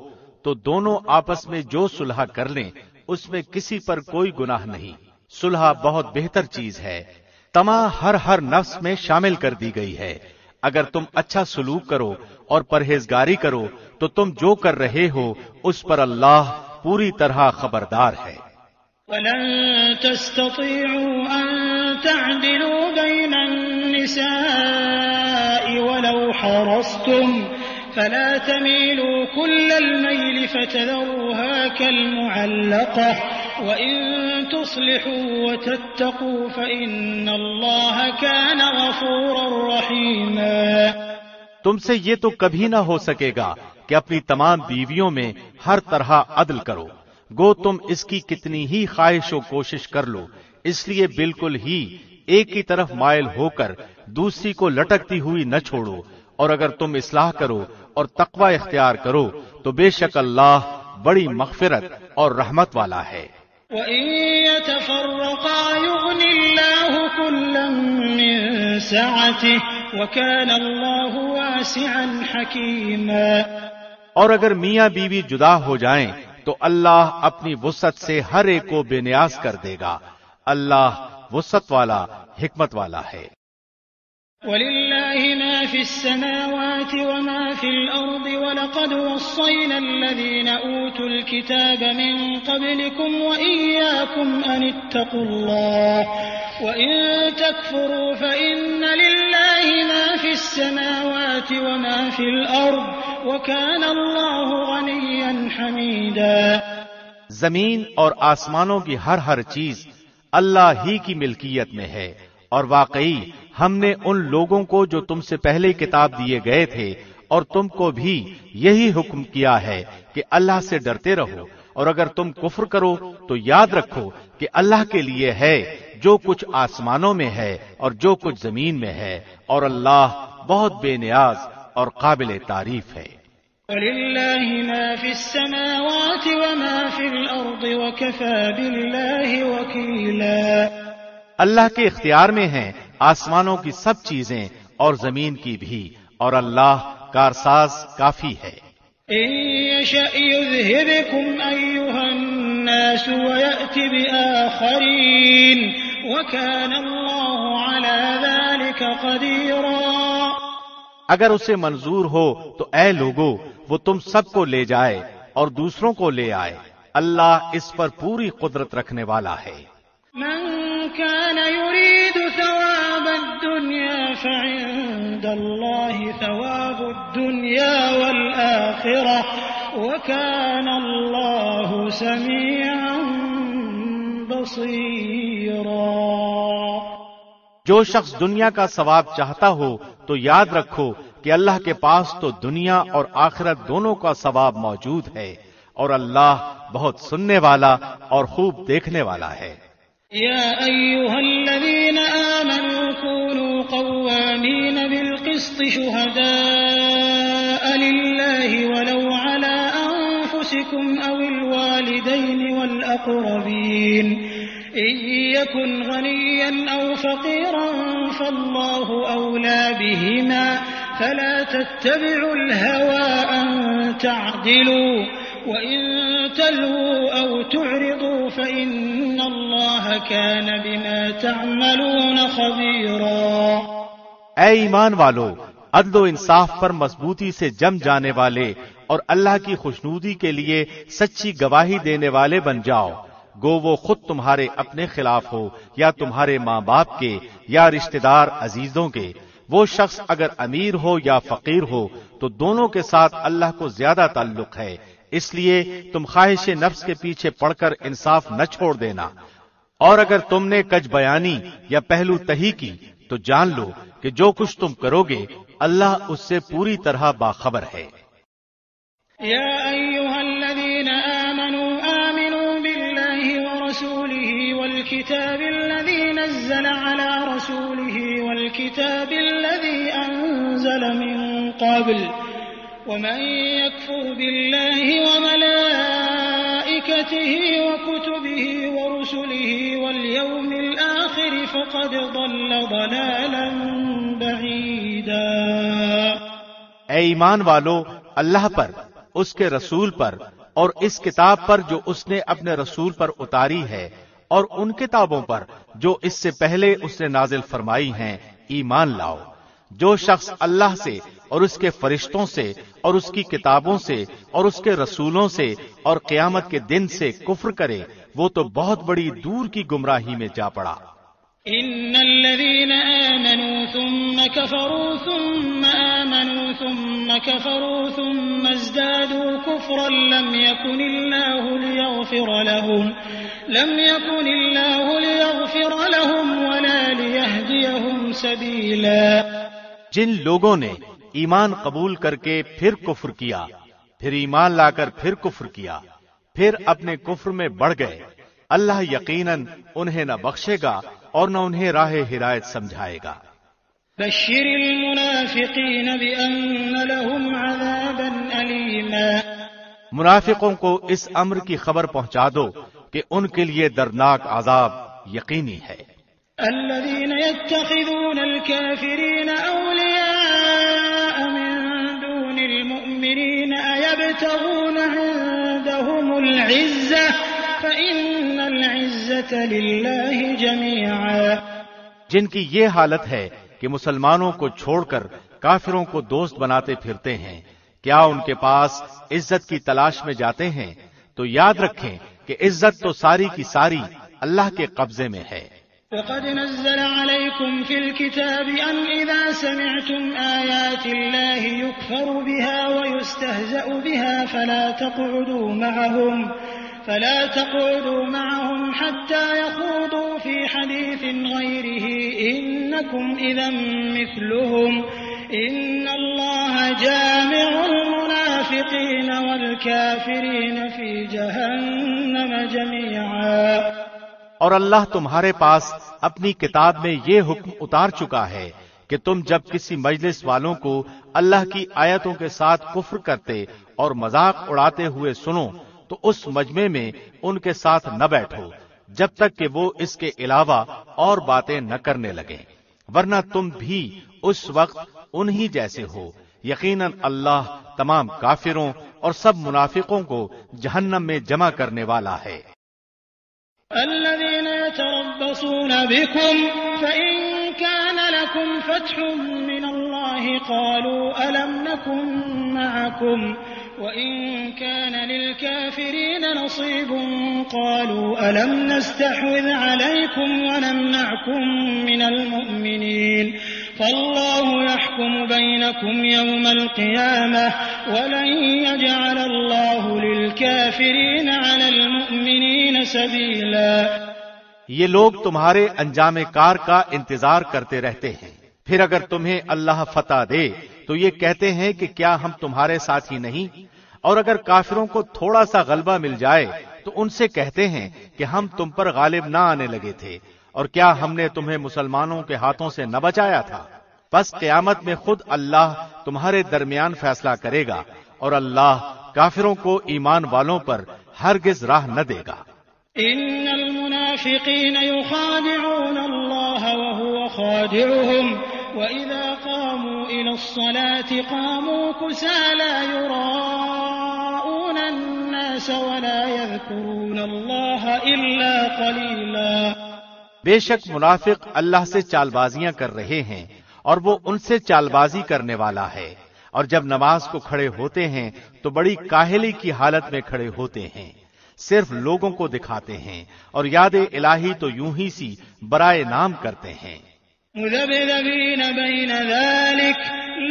S2: تو دونوں آپس میں جو صلح کر لیں اس میں کسی پر کوئی گناہ نہیں۔ صلح بہت بہتر چیز ہے، طمع ہر نفس میں شامل کر دی گئی ہے۔ اگر تم اچھا سلوک کرو اور پرہیزگاری کرو تو تم جو کر رہے ہو اس پر اللہ پوری طرح خبردار ہے۔
S1: وَلَن تَسْتَطِيعُوا أَن تَعْدِلُوا بَيْنَ النِّسَاءِ وَلَوْ حَرَصْتُمْ فَلَا تَمِيلُوا كُلَّ الْمَيْلِ فَتَذَرُوهَا كَالْمُعَلَّقَةِ وَإِن تُصْلِحُوا وَتَتَّقُوا فَإِنَّ اللَّهَ كَانَ غَفُورًا رَّحِيمًا۔
S2: تم سے یہ تو کبھی نہ ہو سکے گا کہ اپنی تمام بیویوں میں ہر طرح عدل کرو، گو تم اس کی کتنی ہی خواہش و کوشش کر لو، اس لیے بالکل ہی ایک کی طرف مائل ہو کر دوسری کو لٹکتی ہوئی نہ چھوڑو، اور اگر تم اصلاح کرو اور تقوی اختیار کرو تو بے شک اللہ بڑی مغفرت اور رحمت والا ہے۔
S1: وَإِن يَتَفَرَّقَا يُغْنِ اللَّهُ كُلًّا مِّن سَعَتِهِ وَكَانَ اللَّهُ وَاسِعًا حَكِيمًا۔
S2: اور اگر میاں بیوی جدا ہو جائیں تو اللہ اپنی وسعت سے ہر ایک کو بے نیاز کر دے گا، اللہ وسعت والا حکمت والا ہے۔
S1: وَلِلَّهِ مَا فِي السَّمَاوَاتِ وَمَا فِي الْأَرْضِ وَلَقَدْ وَصَّيْنَا الَّذِينَ أُوتُوا الْكِتَابَ مِن قَبْلِكُمْ وَإِيَّاكُمْ أَنِ اتَّقُوا اللَّهَ وَإِن تَكْفُرُوا فَإِنَّ لِلَّهِ مَا فِي السَّمَاوَاتِ وَمَا فِي الْأَرْضِ وَكَانَ اللَّهُ غَنِيًّا حَمِيدًا۔
S2: زمین اور آسمانوں کی ہر چیز اللہ ہی کی ملکیت میں ہے، اور واقعی ہم نے ان لوگوں کو جو تم سے پہلے کتاب دیے گئے تھے اور تم کو بھی یہی حکم کیا ہے کہ اللہ سے ڈرتے رہو، اور اگر تم کفر کرو تو یاد رکھو کہ اللہ کے لیے ہے جو کچھ آسمانوں میں ہے اور جو کچھ زمین میں ہے، اور اللہ بہت بے نیاز اور قابل تعریف ہے۔
S1: وَلِلَّهِ مَا فِي السَّمَاوَاتِ وَمَا فِي الْأَرْضِ وَكَفَى بِاللَّهِ وَكِيلًا۔
S2: اللہ کے اختیار میں ہیں آسمانوں کی سب چیزیں اور زمین کی بھی، اور اللہ کارساز کافی ہے۔
S1: إِن يَشَأْ يُذْهِبْكُمْ أَيُّهَا النَّاسُ وَيَأْتِ بِآخَرِينَ وَكَانَ اللَّهُ عَلَى ذَلِكَ قَدِيرًا۔
S2: اگر اسے منظور ہو تو اے لوگو وہ تم سب کو لے جائے اور دوسروں کو لے آئے، اللہ اس پر پوری قدرت رکھنے والا ہے۔
S1: من كان يريد ثواب الدنيا فعند الله ثواب الدنيا والآخرة وكان الله سميعا بصيرا۔
S2: جو شخص دنیا کا ثواب چاہتا ہو تو یاد رکھو کہ اللہ کے پاس تو دنیا اور آخرت دونوں کا ثواب موجود ہے، اور اللہ بہت سننے والا اور خوب دیکھنے والا ہے۔
S1: يا أيها الذين آمنوا كونوا قوامين بالقسط شهداء لله ولو على أنفسكم أو الوالدين والأقربين إن يكن غنيا أو فقيرا فالله أولى بهما فلا تتبعوا الهوى أن تعدلوا وَإِن تَلْوُوا أَوْ تُعْرِضُوا فَإِنَّ اللَّهَ كَانَ بِمَا تَعْمَلُونَ خَبِيرًا۔
S2: اے ایمان والو، عدل و انصاف پر مضبوطی سے جم جانے والے اور اللہ کی خوشنودی کے لیے سچی گواہی دینے والے بن جاؤ، گو وہ خود تمہارے اپنے خلاف ہو یا تمہارے ماں باپ کے یا رشتہ دار عزیزوں کے۔ وہ شخص اگر امیر ہو یا فقیر ہو تو دونوں کے ساتھ اللہ کو زیادہ تعلق ہے، اس لیے تم خواہش نفس کے پیچھے پڑ کر انصاف نہ چھوڑ دینا، اور اگر تم نے کج بیانی یا پہلو تہی کی تو جان لو کہ جو کچھ تم کرو گے اللہ اس سے پوری طرح باخبر ہے۔
S1: يا أيها الذين آمنوا بالله ورسوله والكتاب الذي نزل على رسوله والكتاب الذي أنزل من قبل ومن يكفر بالله وملائكته وكتبه ورسله واليوم الآخر فقد ضل ضلالا بعيدا۔
S2: اے ایمان والو، اللہ پر، اس کے رسول پر اور اس کتاب پر جو اس نے اپنے رسول پر اتاری ہے اور ان کتابوں پر جو اس سے پہلے اس نے نازل فرمائی ہیں ایمان لاؤ۔ جو شخص اللہ سے اور اس کے فرشتوں سے اور اس کی کتابوں سے اور اس کے رسولوں سے اور قیامت کے دن سے کفر کرے وہ تو بہت بڑی دور کی گمراہی میں جا پڑا۔
S1: ان الذين آمنوا ثم كفروا ثم آمنوا ثم كفروا ثم ازدادوا كفرا لم يكن الله ليغفر لهم ولا ليهديهم سبيلا۔
S2: جن لوگوں نے ایمان قبول کر کے پھر کفر کیا، پھر ایمان لا کر پھر کفر کیا، پھر اپنے کفر میں بڑھ گئے، اللہ یقیناً انہیں نہ بخشے گا اور نہ انہیں راہ ہدایت سمجھائے گا۔
S1: بشر المنافقین بأن لهم عذابا ألیما۔
S2: منافقوں کو اس امر کی خبر پہنچا دو کہ ان کے لیے دردناک عذاب یقینی ہے۔
S1: الذين يتخذون الكافرين أولياء من دون المؤمنين أيبتغون عندهم العزة فإن العزة لله جميعا۔
S2: جن کی یہ حالت ہے کہ مسلمانوں کو چھوڑ کر کافروں کو دوست بناتے پھرتے ہیں، کیا ان کے پاس عزت کی تلاش میں جاتے ہیں؟ تو یاد رکھیں کہ عزت تو ساری کی ساری اللہ کے قبضے میں ہے۔
S1: وقد نزل عليكم في الكتاب أن إذا سمعتم آيات الله يكفر بها ويستهزأ بها فلا تقعدوا معهم حتى يخوضوا في حديث غيره إنكم إذا مثلهم إن الله جامع المنافقين والكافرين في جهنم جميعا۔
S2: اور اللہ تمہارے پاس اپنی کتاب میں یہ حکم اتار چکا ہے کہ تم جب کسی مجلس والوں کو اللہ کی آیتوں کے ساتھ کفر کرتے اور مذاق اڑاتے ہوئے سنو تو اس مجمع میں ان کے ساتھ نہ بیٹھو جب تک کہ وہ اس کے علاوہ اور باتیں نہ کرنے لگیں، ورنہ تم بھی اس وقت انہی جیسے ہو۔ یقیناً اللہ تمام کافروں اور سب منافقوں کو جہنم میں جمع کرنے والا ہے۔
S1: الذين يتربصون بكم فإن كان لكم فتح من الله قالوا ألم نكن معكم وإن كان للكافرين نصيب قالوا ألم نستحوذ عليكم ونمنعكم من المؤمنين فالله يحكم بينكم يوم القيامة ولن يجعل الله للكافرين على المؤمنين سبيلا۔
S2: یہ لوگ تمہارے انجام کار کا انتظار کرتے رہتے ہیں، پھر اگر تمہیں اللہ فتح دے تو یہ کہتے ہیں کہ کیا ہم تمہارے ساتھ ہی نہیں، اور اگر کافروں کو تھوڑا سا غلبہ مل جائے تو ان سے کہتے ہیں کہ ہم تم پر غالب نہ آنے لگے تھے، اور کیا ہم نے تمہیں مسلمانوں کے ہاتھوں سے نہ بچایا تھا؟ پس قیامت میں خود اللہ تمہارے درمیان فیصلہ کرے گا، اور اللہ کافروں کو ایمان والوں پر ہرگز راہ نہ دے گا۔
S1: ان المنافقین یخادعون اللہ وهو خادعهم وإذا قاموا إلى الصلاة قاموا كسالى يراءون الناس ولا يذكرون الله إلا قليلا۔
S2: بے شک منافق اللہ سے چال بازیاں کر رہے ہیں اور وہ ان سے چال بازی کرنے والا ہے، اور جب نماز کو کھڑے ہوتے ہیں تو بڑی کاہلی کی حالت میں کھڑے ہوتے ہیں، صرف لوگوں کو دکھاتے ہیں اور یاد الہی تو یوں ہی سی برائے نام کرتے ہیں۔
S1: مذبذبین بین ذلک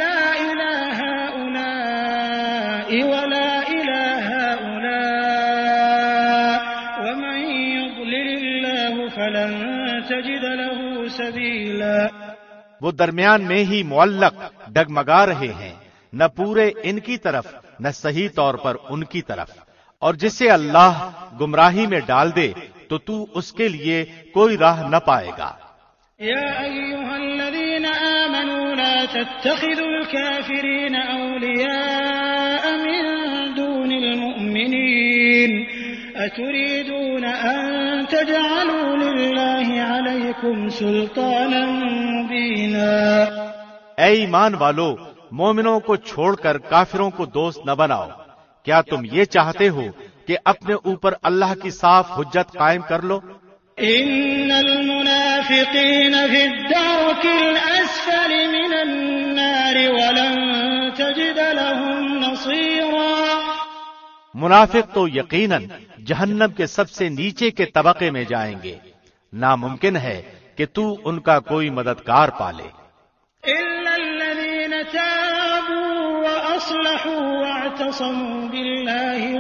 S1: لا الہ هؤلاء ولا الہ هؤلاء ومن یضلل اللہ فلن تجد له سبیلا۔
S2: وہ درمیان میں ہی معلق ڈگمگا رہے ہیں، نہ پورے ان کی طرف نہ صحیح طور پر ان کی طرف، اور جسے اللہ گمراہی میں ڈال دے تو تو اس کے لیے کوئی راہ نہ پائے گا۔
S1: يا أيها الذين آمنوا لا تتخذوا الكافرين أولياء من دون المؤمنين أتريدون أن تجعلوا لله عليكم سلطانا مبينا۔
S2: اے ایمان والو، مومنوں کو چھوڑ کر کافروں کو دوست نہ بناؤ۔ کیا تم یہ چاہتے ہو کہ اپنے اوپر اللہ کی صاف حجت قائم کر لو؟
S1: ان المنافقین فی الدرک الاسفل من النار ولن تجد لهم نصیرا۔
S2: منافق تو یقیناً جہنم کے سب سے نیچے کے طبقے میں جائیں گے، ناممکن ہے کہ تو ان کا کوئی مددگار پالے۔
S1: الا الذین تابوا واصلحوا واعتصموا بالله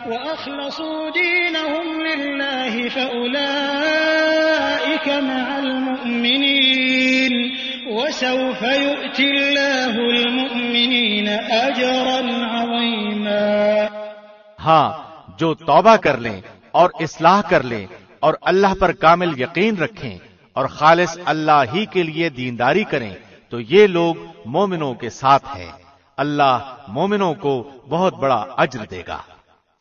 S1: وأخلصوا دينهم لله فأولئك مع المؤمنين وسوف يؤتي الله المؤمنين أجرا عظيما۔
S2: ہاں، جو توبہ کر لیں اور اصلاح کر لیں اور اللہ پر کامل یقین رکھیں اور خالص اللہ ہی کے لیے دینداری کریں تو یہ لوگ مومنوں کے ساتھ ہیں۔ اللہ مومنوں کو بہت بڑا اجر دے گا۔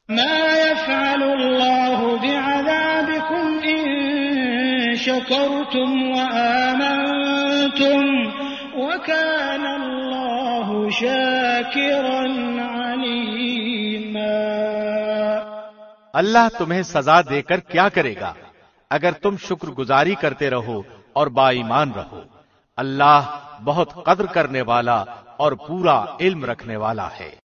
S1: ما يفعل الله بعذابكم إن شكرتم وآمنتم وكان الله شاكرا عليما۔
S2: اللہ تمہیں سزا دے کر کیا کرے گا اگر تم شکر گزاری کرتے رہو اور با ایمان رہو۔ اللہ بہت قدر کرنے والا اور پورا علم رکھنے والا ہے۔